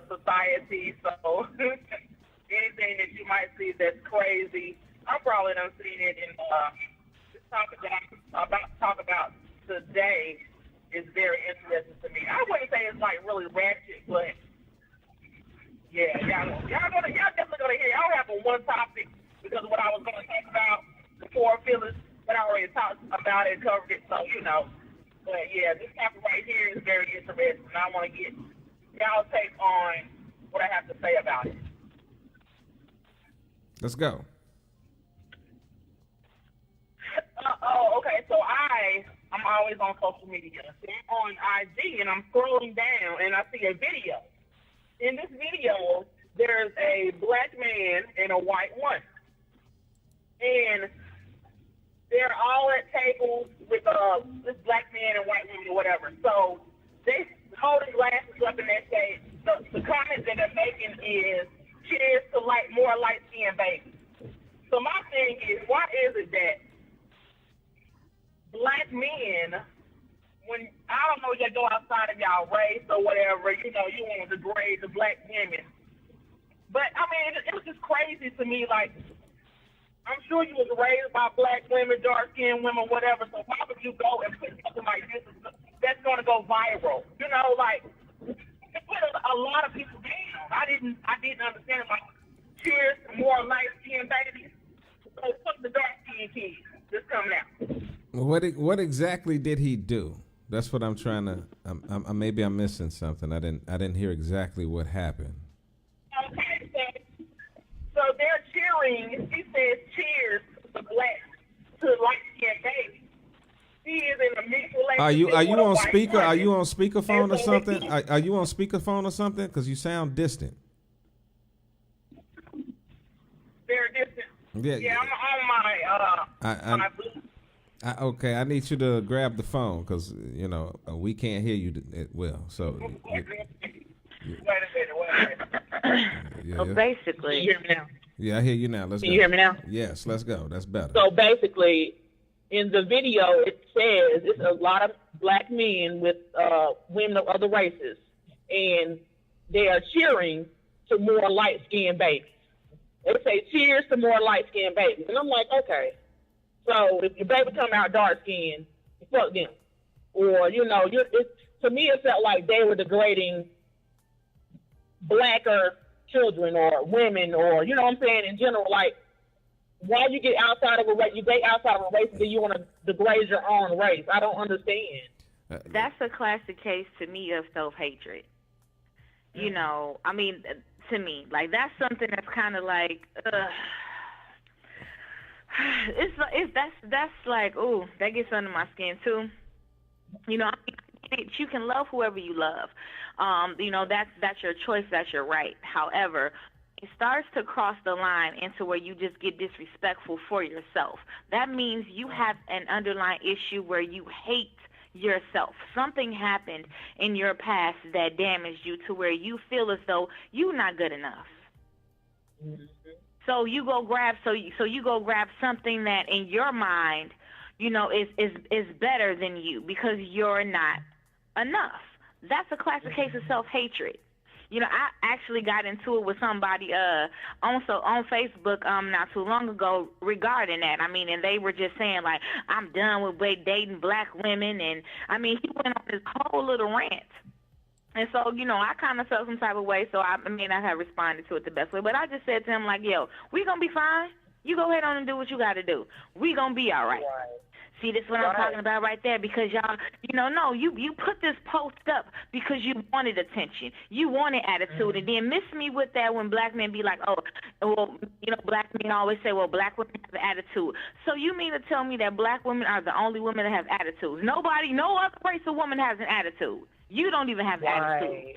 society. So anything that you might see that's crazy, I probably done seen it in this topic that I'm about to talk about today is very interesting to me. I wouldn't say it's like really ratchet, but yeah, y'all definitely gonna hear. I don't have a one topic because of what I was gonna talk about before Phyllis, but I already talked about it, covered it, so But yeah, this topic right here is very interesting, and I want to get y'all take on what I have to say about it. Let's go. Okay, so I'm always on social media. So I'm on IG, and I'm scrolling down, and I see a video. In this video, there's a black man and a white woman. And they're all at tables with this black man and white woman or whatever. So they holding glasses up, and they say, the comment that they're making is, cheers to more light-skinned babies. So my thing is, why is it that black men when I don't know, you go outside of y'all race or whatever, you know, you want to degrade the black women. But I mean, it was just crazy to me. Like, I'm sure you was raised by black women, dark skinned women, whatever. So why would you go and put something like this that's going to go viral? You know, like it put a lot of people down. I didn't understand. Like, cheers to more light skinned babies. So fuck the dark skinned kids just coming out. What exactly did he do? That's what I'm trying to. Maybe I'm missing something. I didn't hear exactly what happened. Okay, so they're cheering. He says, "Cheers to light skinned babies." He is in a mixed relationship. Are you with a on white speaker? woman. Are you on speakerphone or And so something? Are you on speakerphone or something? Because you sound distant. Very distant. Yeah, I'm on my booth. Okay, I need you to grab the phone because we can't hear you well. So. Wait a minute. So basically, Can you hear me now? Yeah, I hear you now. Let's go. Can you hear me now? Yes, let's go. That's better. So basically, in the video, it says it's a lot of black men with women of other races, and they are cheering to more light-skinned babies. They say, "Cheers to more light-skinned babies," and I'm like, okay. So if your baby come out dark-skinned, fuck them. Or to me, it felt like they were degrading blacker children or women, or you know what I'm saying, in general. Like, why you get outside of a race, you date outside of a race, and then you want to degrade your own race? I don't understand. that's a classic case to me of self-hatred. You know, I mean, to me, like, that's something that's kind of like, that's like, ooh, that gets under my skin too. You know, I mean, you can love whoever you love. That's your choice, that's your right. However, it starts to cross the line into where you just get disrespectful for yourself. That means you have an underlying issue where you hate yourself. Something happened in your past that damaged you to where you feel as though you're not good enough. Mm-hmm. So you go grab something that in your mind, is better than you because you're not enough. That's a classic case of self-hatred. You know, I actually got into it with somebody on Facebook not too long ago regarding that. I mean, and they were just saying, like, I'm done with dating black women. And, I mean, he went on this whole little rant. And so, I kind of felt some type of way, so I have responded to it the best way. But I just said to him, like, yo, we going to be fine. You go ahead on and do what you got to do. We going to be all right. See, this is what I'm talking about right there, because y'all, you put this post up because you wanted attention. You wanted attitude, and then miss me with that when black men be like, black men always say, well, black women have attitude. So you mean to tell me that black women are the only women that have attitudes? No other race of woman has an attitude. You don't even have attitude.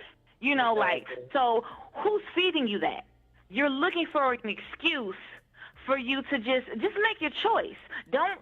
So who's feeding you that? You're looking for an excuse for you to just make your choice. Don't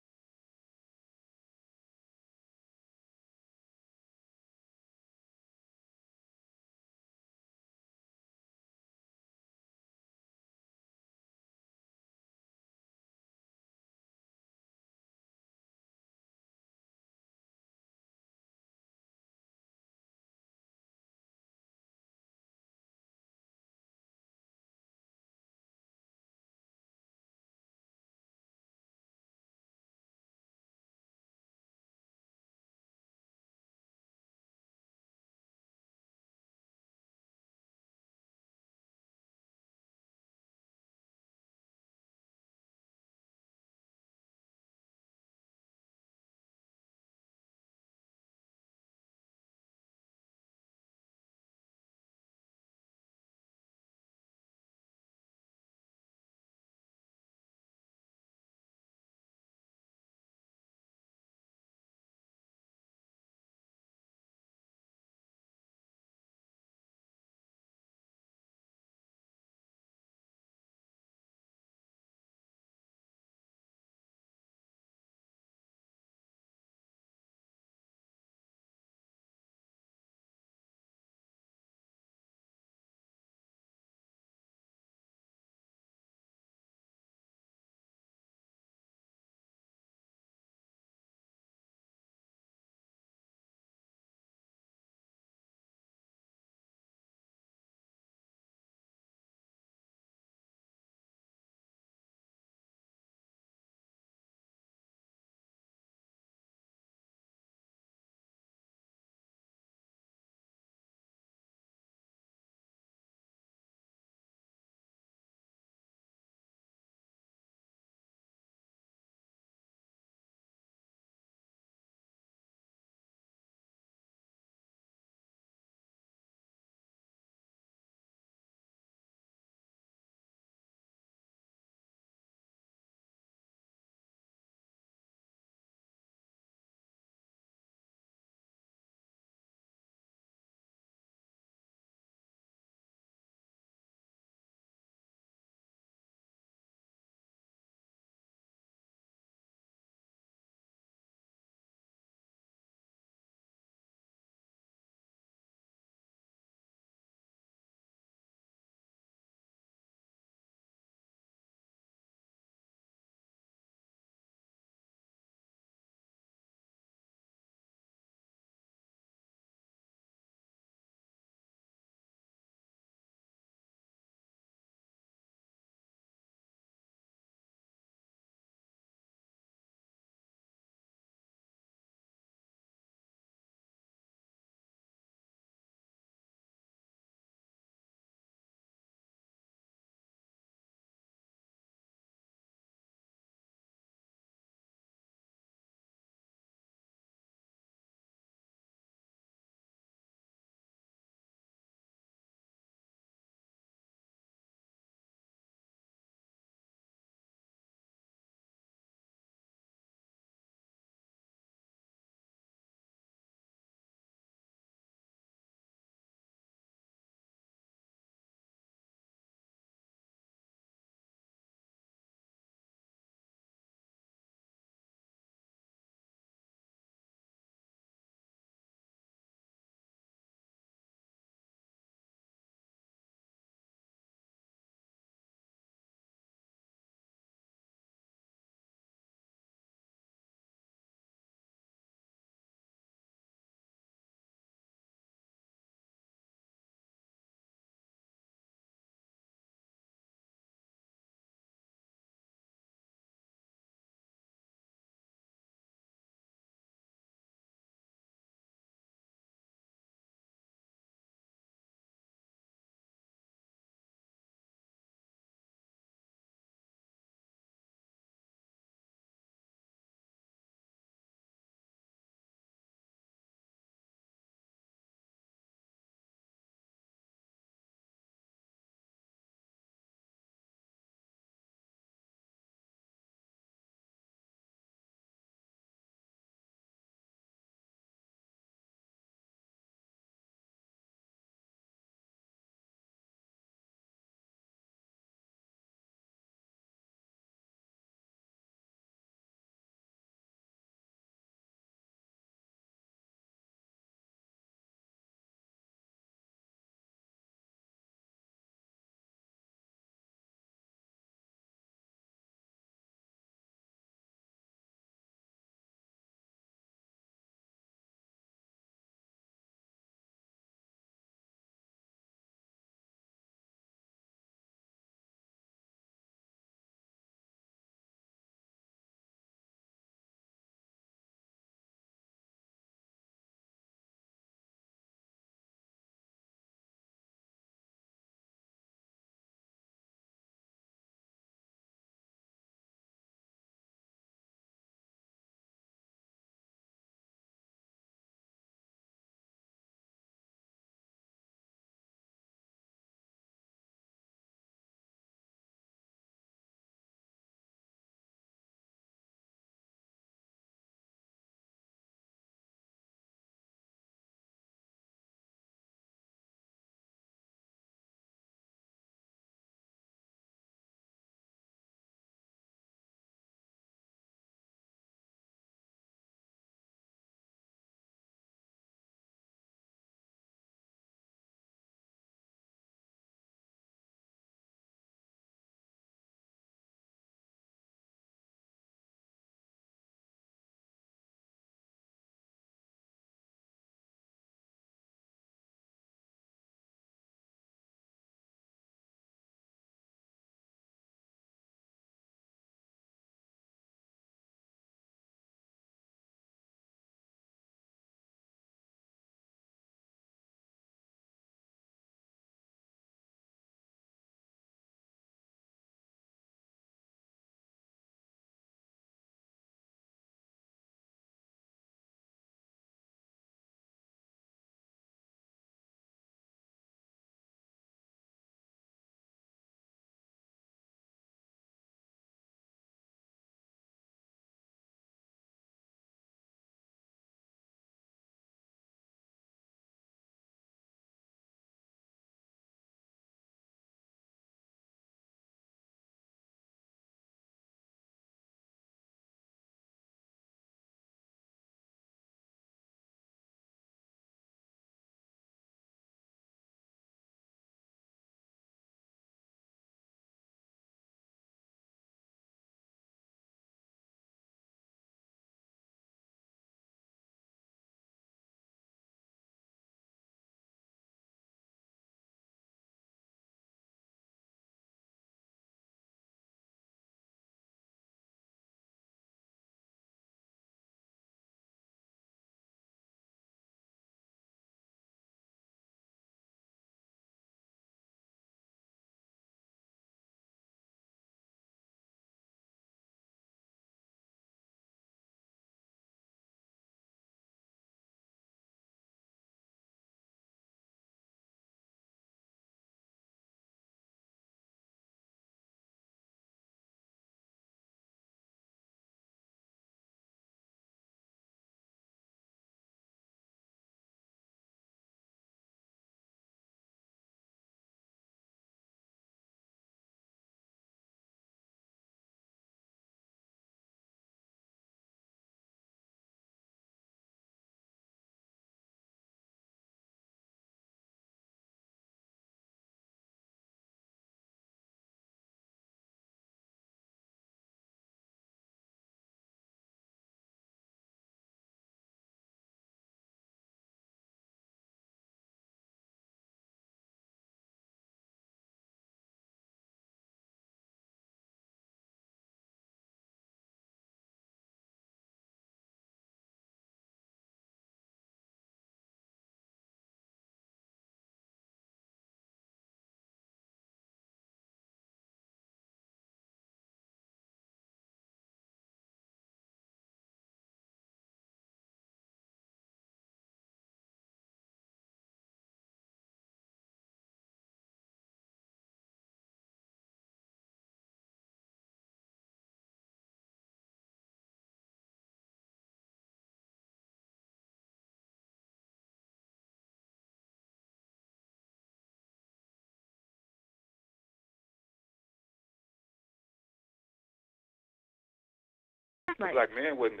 Right. black man wouldn't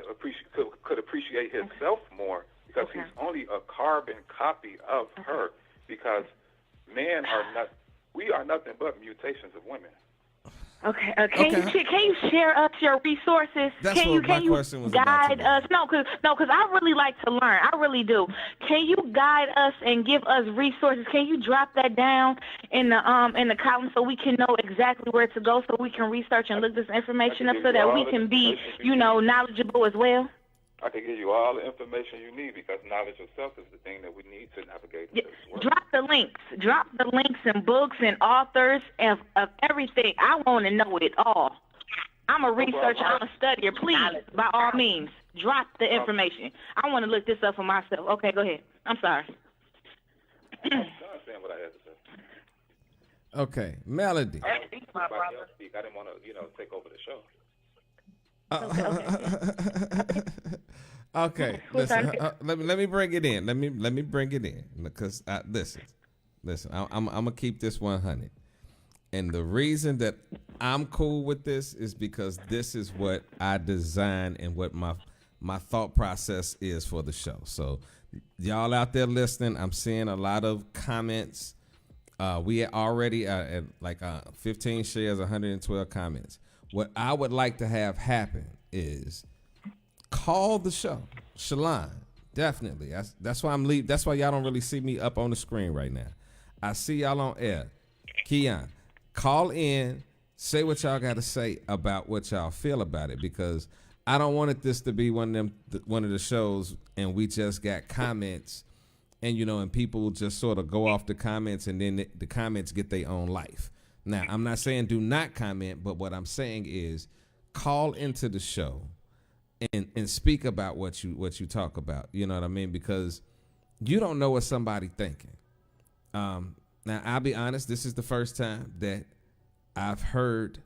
could appreciate himself more because he's only a carbon copy of her. Because men we are nothing but mutations of women. Okay. Can you share us your resources? That's what my question was about guide us? No, because I really like to learn. I really do. Can you guide us and give us resources? Can you drop that down in the column so we can know exactly where to go, so we can research and look this information up, so that we can be, knowledgeable as well? I can give you all the information you need because knowledge of self is the thing that we need to navigate this world. Drop the links and books and authors of everything. I want to know it all. I'm a researcher. I'm a studier. Please, by all means, drop the information. I want to look this up for myself. Okay, go ahead. I'm sorry. I'm saying what I had to say. Okay, Melody. I didn't want to, take over the show. Okay, listen. Let me bring it in. Let me bring it in because listen. I'm gonna keep this 100, and the reason that I'm cool with this is because this is what I designed and what my thought process is for the show. So, y'all out there listening, I'm seeing a lot of comments. We are already at 15 shares, 112 comments. What I would like to have happen is call the show. Shalon, definitely. That's why I'm leaving. That's why y'all don't really see me up on the screen right now. I see y'all on air. Keon, call in, say what y'all got to say about what y'all feel about it, because I don't want this to be one of the shows and we just got comments and and people just sort of go off the comments and then the comments get their own life. Now, I'm not saying do not comment, but what I'm saying is call into the show and speak about what you talk about. You know what I mean? Because you don't know what somebody thinking. Now, I'll be honest, this is the first time that I've heard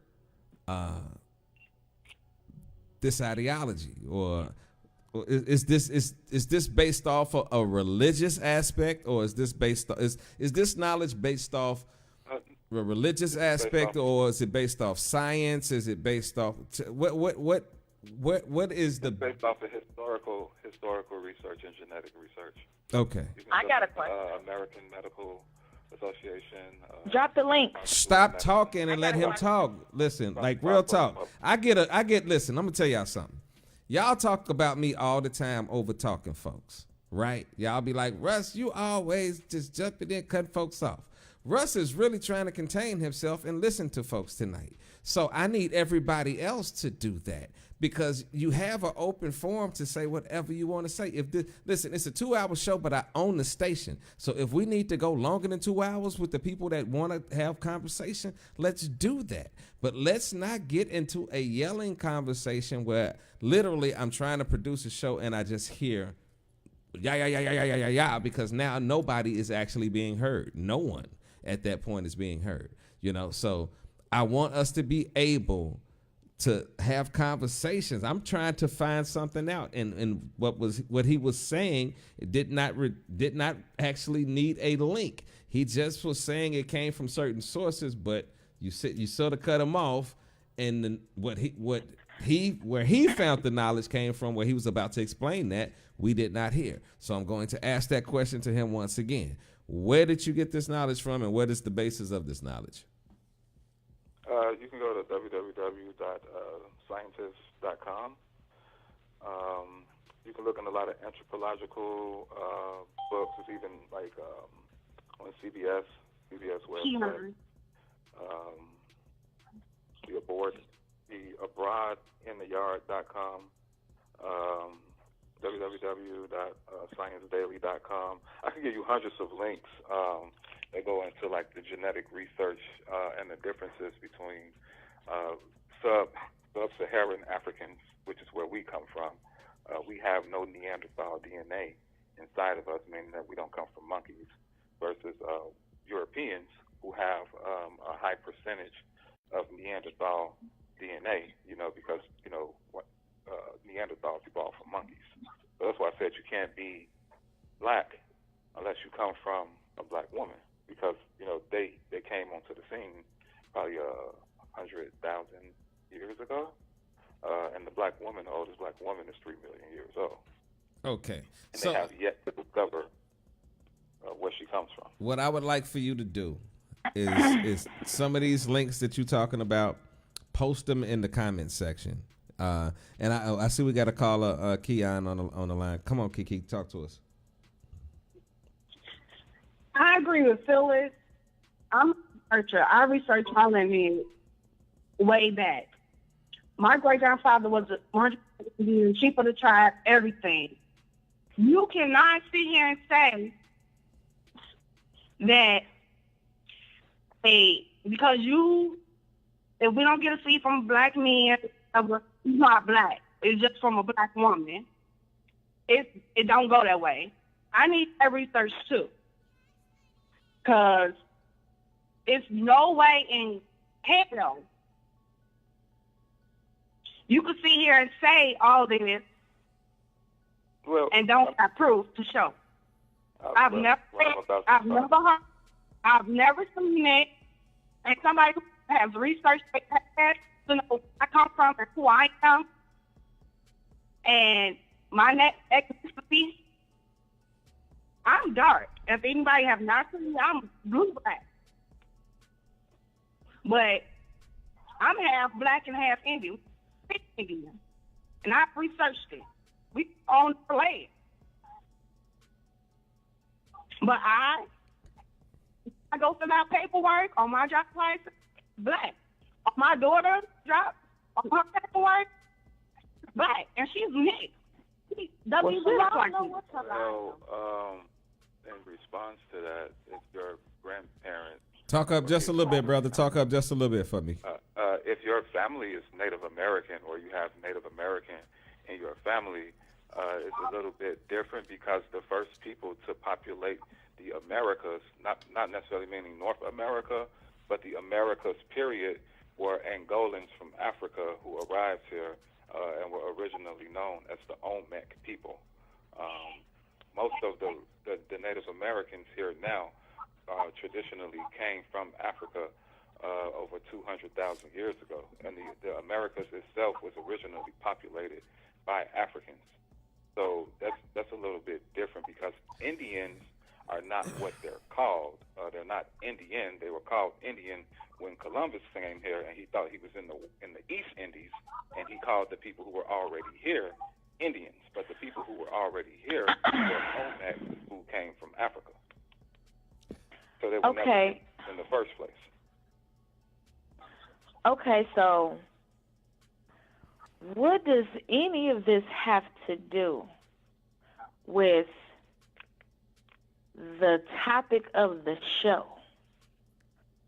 this ideology, or is this based off of a religious aspect, or is this knowledge based off a religious aspect, or is it based off science? Is it based off what is the? It's based off of historical research and genetic research. Okay. I got a question. American Medical Association. Drop the link. Stop talking and let him talk. Listen, real talk. Listen, I'm gonna tell y'all something. Y'all talk about me all the time over talking folks, right? Y'all be like, Russ, you always just jumping in, cutting folks off. Russ is really trying to contain himself and listen to folks tonight. So I need everybody else to do that, because you have an open forum to say whatever you want to say. Listen, it's a 2-hour show, but I own the station. So if we need to go longer than 2 hours with the people that want to have conversation, let's do that. But let's not get into a yelling conversation where literally I'm trying to produce a show and I just hear yeah, because now nobody is actually being heard. No one at that point is being heard, So I want us to be able to have conversations. I'm trying to find something out, and what he was saying, it did not actually need a link. He just was saying it came from certain sources, but you sort of cut him off, and where he found the knowledge came from, where he was about to explain that, we did not hear. So I'm going to ask that question to him once again. Where did you get this knowledge from, and what is the basis of this knowledge? You can go to www.scientist.com. You can look in a lot of anthropological books. It's even on CBS website. The abroadintheyard.com. www.sciencedaily.com. I can give you hundreds of links that go into the genetic research and the differences between sub-Saharan Africans, which is where we come from. We have no Neanderthal DNA inside of us, meaning that we don't come from monkeys, versus Europeans who have a high percentage of Neanderthal DNA, because Neanderthals evolved from monkeys. So that's why I said you can't be black unless you come from a black woman, because they came onto the scene probably 100,000 years ago. and the black woman, the oldest black woman, is 3 million years old. Okay. And So they have yet to discover where she comes from. what I would like for you to do is some of these links that you're talking about, post them in the comment section. And I see we got a caller, Keon, on the line. Come on, Kiki, talk to us. I agree with Phyllis. I'm a researcher. I researched all Indians way back. My great-grandfather was a 100% Indian, chief of the tribe, everything. You cannot sit here and say that, hey, because if we don't get a seat from a black man, it's not black. It's just from a black woman. It don't go that way. I need that research too. Because it's no way in hell you could sit here and say all this and don't have proof to show. I've never seen it. And somebody who has researched that to know where I come from and who I am and my ethnicity, I'm dark. If anybody have not seen me, I'm blue-black. But I'm half black and half Indian. And I've researched it. We own the land. But I go fill out paperwork on my job license, black. On my daughter's job, on her paperwork, black. And she's mixed. She doesn't even look like me. Well, in response to that, if your grandparents... Talk up just a little bit, brother. Talk up just a little bit for me. If your family is Native American or you have Native American in your family, it's a little bit different because the first people to populate the Americas, not necessarily meaning North America, but the Americas period, were Angolans from Africa who arrived here and were originally known as the Olmec people. Most of the Native Americans here now traditionally came from Africa over 200,000 years ago, and the Americas itself was originally populated by Africans. So that's a little bit different because Indians are not what they're called. They're not Indian. They were called Indian when Columbus came here, and he thought he was in the East Indies, and he called the people who were already here Indians. But the people who were already here were Olmec, who came from Africa. So they were never in the first place. Okay, so what does any of this have to do with the topic of the show,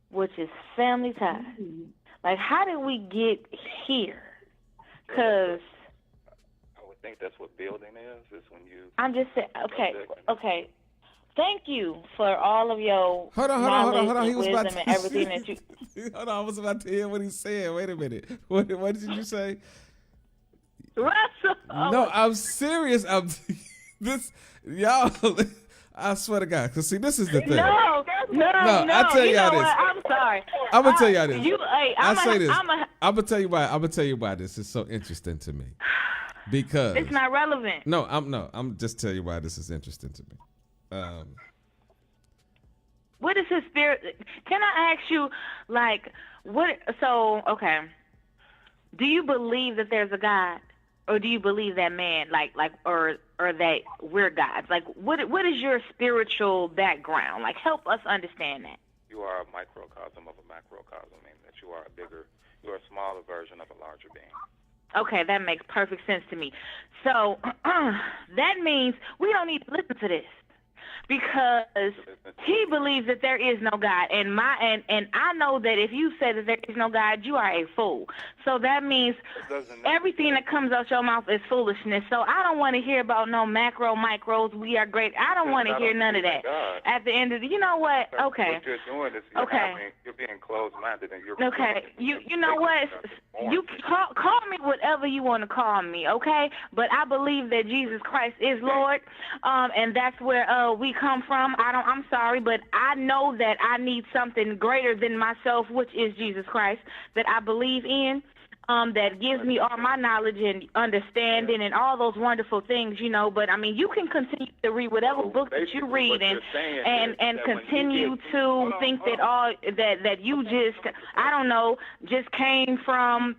which is family ties? Like, how did we get here? Because I would think that's what building is when you... I'm just saying, okay. Thank you for all of your knowledge and wisdom and everything that you... Hold on, I was about to hear what he said. Wait a minute. What did you say? Russell. No, I'm serious. Y'all, I swear to God. Because, see, this is the thing. No. I'll tell y'all this. I'm sorry. I'm going to tell y'all this. I'm going to tell you why. I'm going to tell you why this is so interesting to me. Because... It's not relevant. I'm just telling you why this is interesting to me. What is his spirit? Can I ask you, like, what? So, okay. Do you believe that there's a God, or do you believe that man, or that we're gods? Like, what is your spiritual background? Like, help us understand that. You are a microcosm of a macrocosm, meaning that you are a smaller version of a larger being. Okay, that makes perfect sense to me. So that means we don't need to listen to this. Because he believes that there is no God, and I know that if you say that there is no God, you are a fool. So that means everything that comes out your mouth is foolishness. So I don't want to hear about no micros. We are great. I don't want to hear none of that. At the end of you know what? Okay. What you're doing is you're being closed-minded, and you're You know what? You call me whatever you want to call me, okay? But I believe that Jesus Christ is Lord, and that's where we come from. I'm sorry, but I know that I need something greater than myself, which is Jesus Christ, that I believe in. that gives me all my knowledge and understanding and all those wonderful things, you know. But I mean, you can continue to read whatever book that you read and continue to think that you just, I don't know, just came from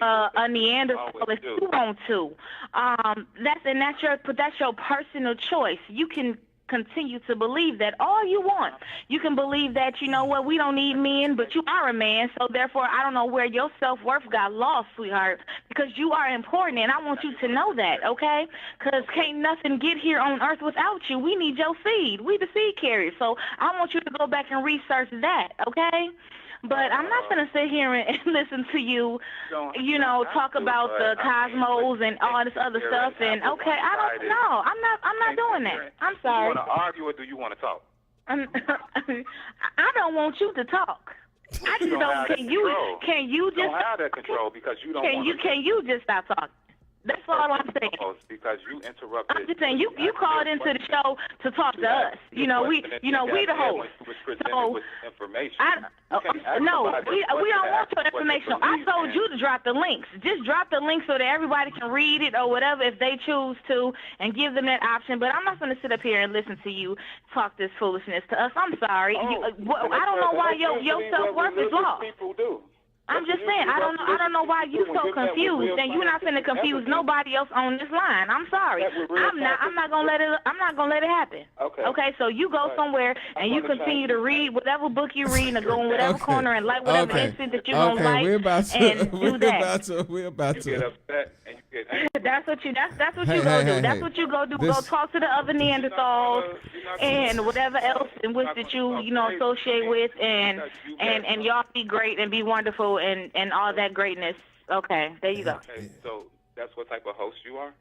a Neanderthal if you want to. That's your personal choice. You can continue to believe that all you want. You can believe that, you know what, we don't need men, but you are a man, so therefore I don't know where your self-worth got lost, sweetheart, because you are important, and I want you to know that, okay? Because can't nothing get here on earth without you. We need your seed. We the seed carriers, so I want you to go back and research that, okay? But I'm not going to sit here and listen to you, you know, talk about the cosmos and all this other stuff. And okay, I don't know. I'm not doing that. I'm sorry. Do you want to argue or do you want to talk? I don't want you to talk. I just don't. Can you just don't have that control because you don't. Can you just stop talking? That's all I'm saying. Because you interrupted. I'm just saying you called into the show to talk to us. You know we the host. So information. No, we don't want your information. I told you to drop the links. Just drop the links so that everybody can read it or whatever if they choose to, and give them that option. But I'm not going to sit up here and listen to you talk this foolishness to us. I'm sorry. I don't know why your self-worth is lost. People do. I'm just saying, I don't know why you so confused, and you're not finna confuse nobody else on this line. I'm sorry. I'm not gonna let it happen. Okay, so you go somewhere and you continue to read whatever book you read and go in whatever corner and like whatever instant that you're gonna like and do that. We're about to get upset and you get angry. That's what you go do. That's what you go do. Go talk to the other Neanderthals and whatever else in which that you associate with, and y'all be great and be wonderful and all that greatness. Okay, there you go. Okay, so that's what type of host you are?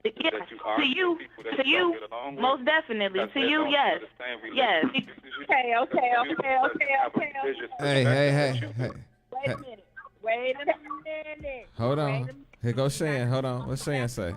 Yeah, to you, most definitely. To you, yes. Yes. Okay. Hey. Wait a minute. Hold on. Here goes Shan. Hold on. What's Shan say?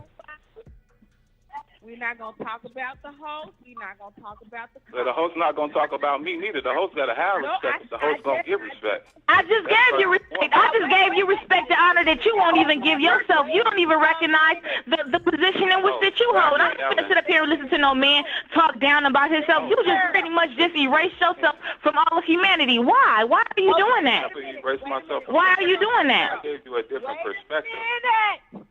We're not going to talk about the host. We're not going to talk about the Well, the host's not going to talk about me neither. The host got to have respect. The host going to give respect. I just gave you respect. I just gave you respect and honor that you won't even give yourself. You don't even recognize the position in which that you hold. I'm not going to sit up here and listen to no man talk down about himself. You just pretty much just erased yourself from all of humanity. Why? Why are you doing that? Why are you doing that? I gave you a different perspective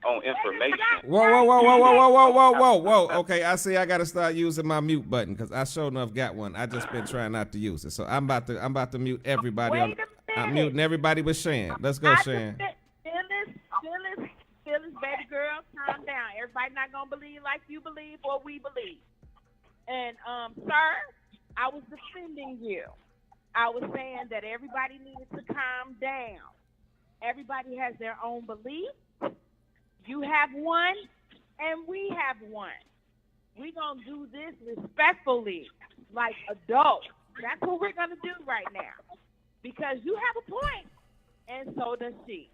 on information. Whoa. Okay, I see I got to start using my mute button because I sure enough got one. I just been trying not to use it. So I'm about to mute everybody. I'm muting everybody but Shan. Let's go, Shan. Phyllis, baby girl, calm down. Everybody not going to believe like you believe or we believe. And, sir, I was defending you. I was saying that everybody needed to calm down. Everybody has their own beliefs. You have one, and we have one. We're going to do this respectfully, like adults. That's what we're going to do right now. Because you have a point, and so does she.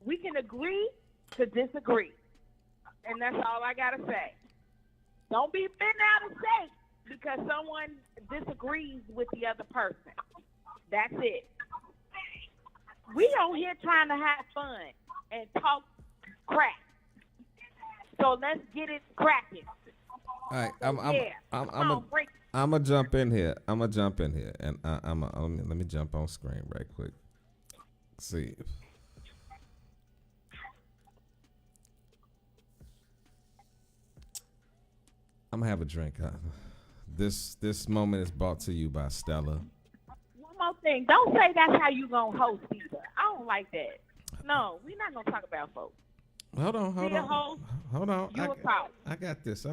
We can agree to disagree. And that's all I got to say. Don't be bent out of shape because someone disagrees with the other person. That's it. We on here trying to have fun and talk crap. So let's get it cracking. All right, I'm gonna jump in here. And let me jump on screen right quick. See. I'm gonna have a drink. This moment is brought to you by Stella. One more thing. Don't say that's how you gonna host either. I don't like that. No, we're not gonna talk about folks. Hold on. You a talk. I got this.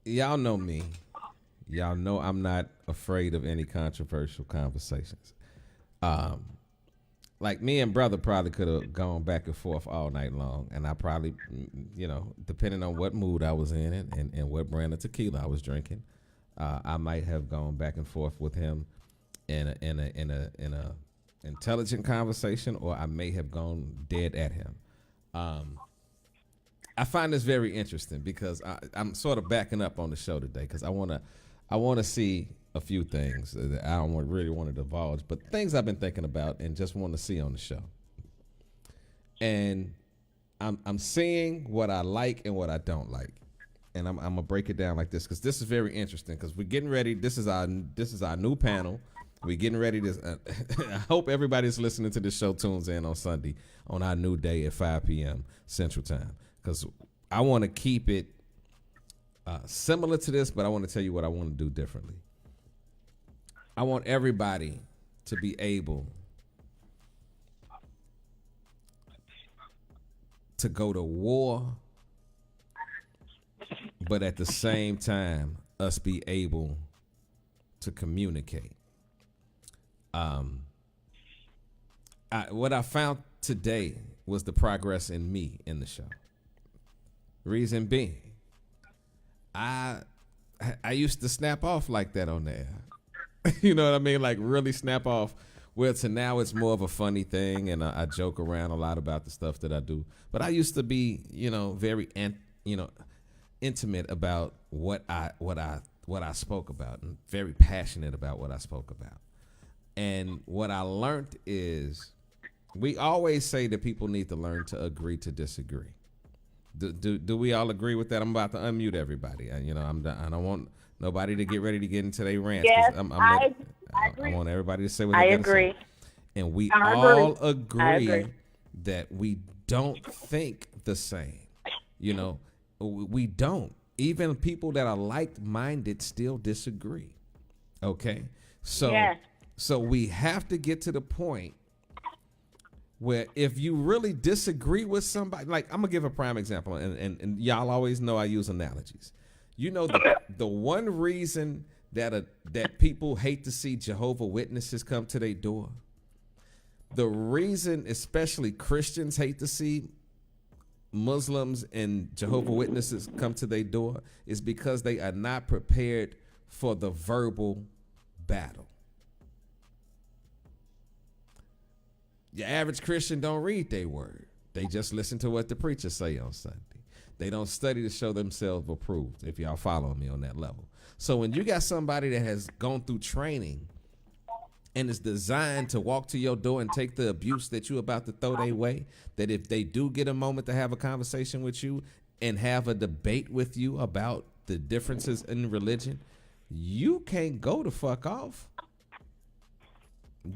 Y'all know me. Y'all know I'm not afraid of any controversial conversations. Like me and brother probably could have gone back and forth all night long, and I probably, depending on what mood I was in and what brand of tequila I was drinking, I might have gone back and forth with him in a intelligent conversation, or I may have gone dead at him. I find this very interesting because I'm sort of backing up on the show today because I want to see a few things that I don't really want to divulge, but things I've been thinking about and just want to see on the show. And I'm seeing what I like and what I don't like, and I'm gonna break it down like this because this is very interesting. Because we're getting ready. This is our new panel. We're getting ready to. I hope everybody's listening to this show tunes in on Sunday on our new day at 5 p.m. Central Time, because I want to keep it similar to this, but I want to tell you what I want to do differently. I want everybody to be able to go to war, but at the same time, us be able to communicate. What I found today was the progress in me in the show. Reason being, I used to snap off like that on there. You know what I mean? Like really snap off. Well, to now it's more of a funny thing, and I joke around a lot about the stuff that I do. But I used to be, very, intimate about what I spoke about, and very passionate about what I spoke about. And what I learned is, we always say that people need to learn to agree to disagree. Do we all agree with that? I'm about to unmute everybody. I don't want nobody to get ready to get into their rants. Yes, I agree. I want everybody to say what I they got to agree. say. And we I all agree. agree that we don't think the same. We don't. Even people that are like-minded still disagree. Okay? So we have to get to the point where if you really disagree with somebody, like I'm going to give a prime example, and y'all always know I use analogies. The one reason that people hate to see Jehovah's Witnesses come to their door, the reason especially Christians hate to see Muslims and Jehovah's Witnesses come to their door is because they are not prepared for the verbal battle. Your average Christian don't read their word. They just listen to what the preacher say on Sunday. They don't study to show themselves approved, if y'all follow me on that level. So when you got somebody that has gone through training and is designed to walk to your door and take the abuse that you're about to throw their way, that if they do get a moment to have a conversation with you and have a debate with you about the differences in religion, you can't go the fuck off.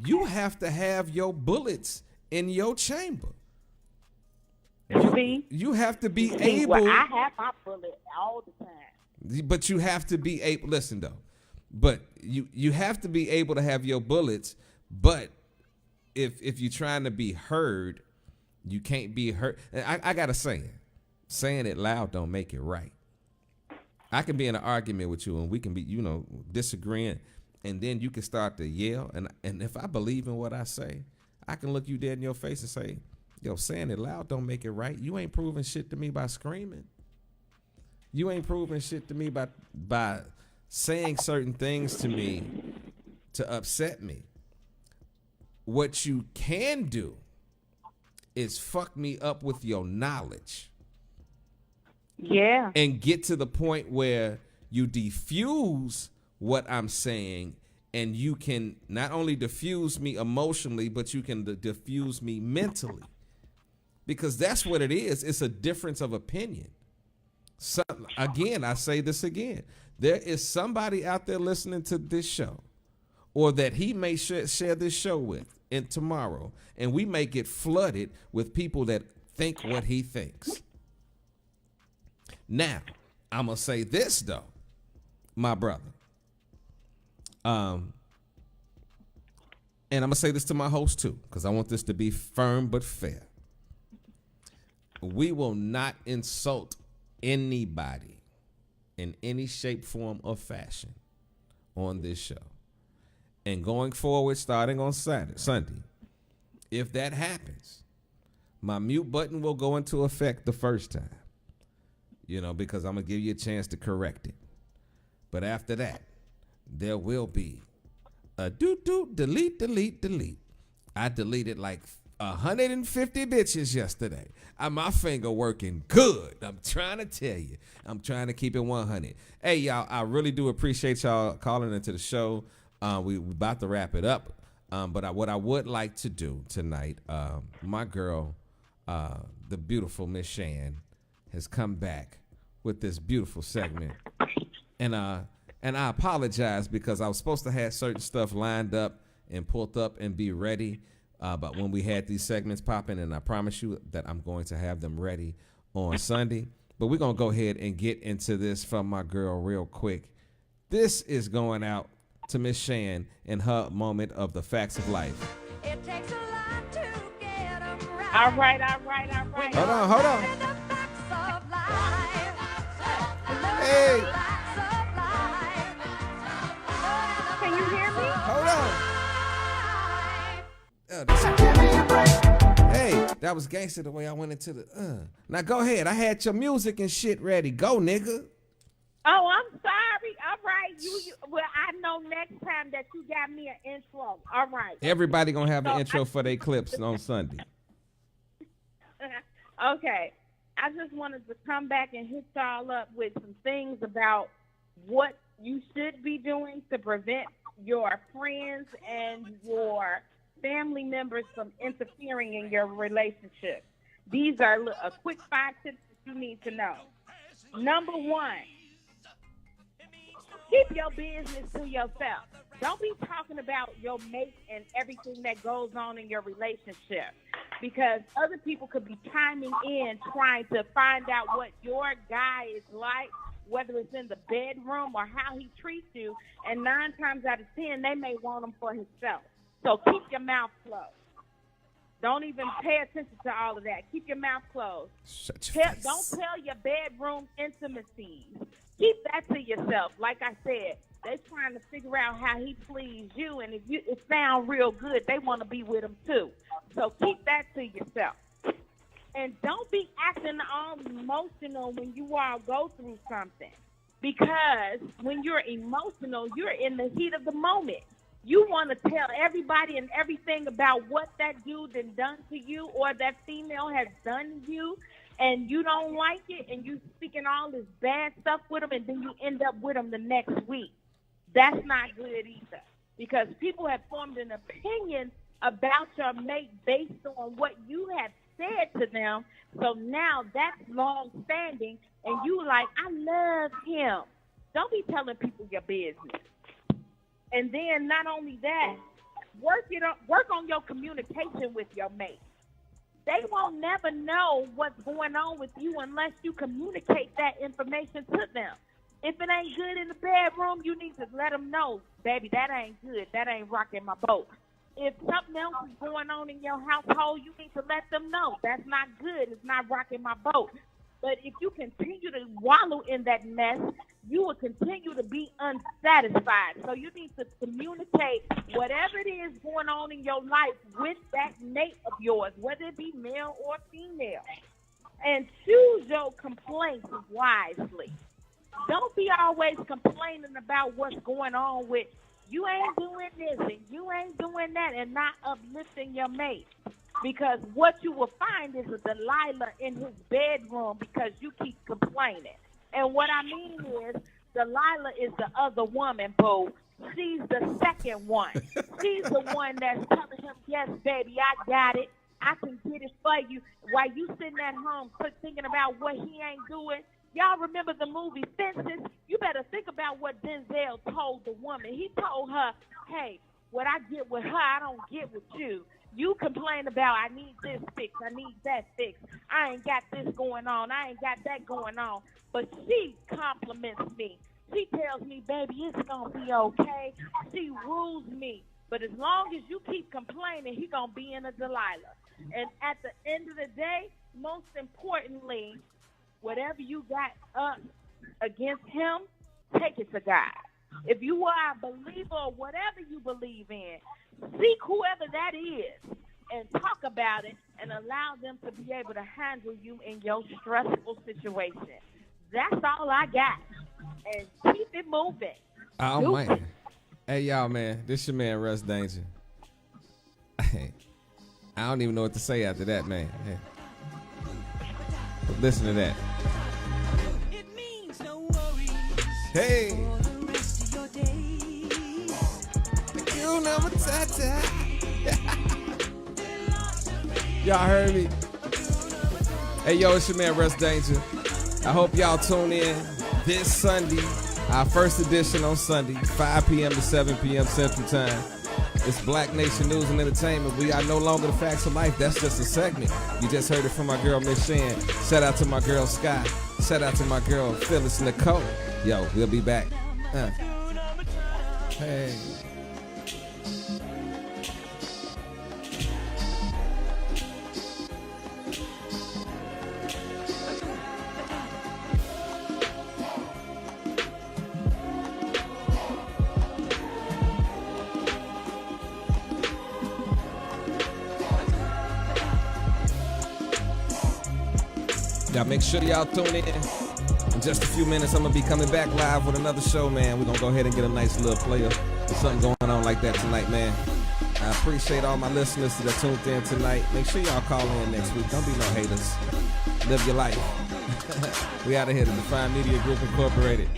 You have to have your bullets in your chamber. You have to be able. Well, I have my bullet all the time. But you have to be able. Listen though, but you have to be able to have your bullets. But if you're trying to be heard, you can't be heard. I got a saying. Saying it loud don't make it right. I can be in an argument with you and we can be, disagreeing, and then you can start to yell. And if I believe in what I say, I can look you dead in your face and say, yo, saying it loud don't make it right. You ain't proving shit to me by screaming. You ain't proving shit to me by saying certain things to me to upset me. What you can do is fuck me up with your knowledge. Yeah. And get to the point where you diffuse what I'm saying, and you can not only diffuse me emotionally, but you can diffuse me mentally. Because that's what it is. It's a difference of opinion. Again, I say this again. There is somebody out there listening to this show, or that he may share this show with and tomorrow, and we may get flooded with people that think what he thinks. Now, I'm going to say this, though, my brother. And I'm going to say this to my host, too, because I want this to be firm but fair. We will not insult anybody in any shape, form, or fashion on this show. And going forward, starting on Sunday, if that happens, my mute button will go into effect the first time, because I'm going to give you a chance to correct it. But after that, there will be a delete. I deleted like 150 bitches yesterday. My finger working good. I'm trying to tell you. I'm trying to keep it 100. Hey, y'all, I really do appreciate y'all calling into the show. We about to wrap it up. But what I would like to do tonight, my girl, the beautiful Miss Shan, has come back with this beautiful segment. And I apologize because I was supposed to have certain stuff lined up and pulled up and be ready. But when we had these segments popping, and I promise you that I'm going to have them ready on Sunday. But we're going to go ahead and get into this from my girl real quick. This is going out to Miss Shan in her moment of the Factz of Life. It takes a lot to get 'em right. All right. Hold on. Hey. Can you hear me? Hold on. Hey, that was gangster the way I went into the. Now go ahead. I had your music and shit ready. Go, nigga. Oh, I'm sorry. All right. Well, I know next time that you got me an intro. All right. Everybody gonna have an intro for their clips on Sunday. Okay. I just wanted to come back and hit y'all up with some things about what you should be doing to prevent your friends and your family members from interfering in your relationship. These are a quick 5 tips that you need to know. Number 1, keep your business to yourself. Don't be talking about your mate and everything that goes on in your relationship, because other people could be chiming in trying to find out what your guy is like, whether it's in the bedroom or how he treats you, and 9 times out of 10, they may want him for himself. So keep your mouth closed. Don't even pay attention to all of that. Keep your mouth closed. Don't tell your bedroom intimacies. Keep that to yourself. Like I said, they're trying to figure out how he pleased you, and if it sounds real good, they want to be with him too. So keep that to yourself. And don't be acting all emotional when you all go through something, because when you're emotional, you're in the heat of the moment. You want to tell everybody and everything about what that dude has done to you or that female has done to you, and you don't like it, and you speaking all this bad stuff with them, and then you end up with them the next week. That's not good either, because people have formed an opinion about your mate based on what you have said to them. So now that's long-standing, and you like, I love him. Don't be telling people your business. And then not only that, work on your communication with your mate. They won't never know what's going on with you unless you communicate that information to them. If it ain't good in the bedroom, you need to let them know, baby, that ain't good. That ain't rocking my boat. If something else is going on in your household, you need to let them know. That's not good. It's not rocking my boat. But if you continue to wallow in that mess, you will continue to be unsatisfied. So you need to communicate whatever it is going on in your life with that mate of yours, whether it be male or female. And choose your complaints wisely. Don't be always complaining about what's going on with you ain't doing this and you ain't doing that, and not uplifting your mate. Because what you will find is a Delilah in his bedroom because you keep complaining. And what I mean is, Delilah is the other woman, boo. She's the second one. She's the one that's telling him, yes, baby, I got it. I can get it for you. While you sitting at home thinking about what he ain't doing. Y'all remember the movie Fences? You better think about what Denzel told the woman. He told her, hey, what I get with her, I don't get with you. You complain about, I need this fixed, I need that fixed. I ain't got this going on, I ain't got that going on. But she compliments me. She tells me, baby, it's going to be okay. She rules me. But as long as you keep complaining, he going to be in a Delilah. And at the end of the day, most importantly, whatever you got up against him, take it to God. If you are a believer or whatever you believe in, seek whoever that is and talk about it and allow them to be able to handle you in your stressful situation. That's all I got. And keep it moving. Oh, man. Hey, y'all, man. This your man, Rush Danjá. Hey, I don't even know what to say after that, man. Yeah. But listen to that. Hey. You know what Y'all heard me? Hey, yo, it's your man, Rush Danjá. I hope y'all tune in this Sunday, our first edition on Sunday, 5 p.m. to 7 p.m. Central Time. It's Black Nation News and Entertainment. We are no longer the Factz of Life. That's just a segment. You just heard it from my girl, Miss Shan. Shout out to my girl, Skye. Shout out to my girl, Phyllis Nicole. Yo, we'll be back. Hey. Y'all make sure y'all tune in. In just a few minutes, I'm going to be coming back live with another show, man. We're going to go ahead and get a nice little player. There's something going on like that tonight, man. I appreciate all my listeners that tuned in tonight. Make sure y'all call in next week. Don't be no haters. Live your life. We out of here to Define Media Group Incorporated.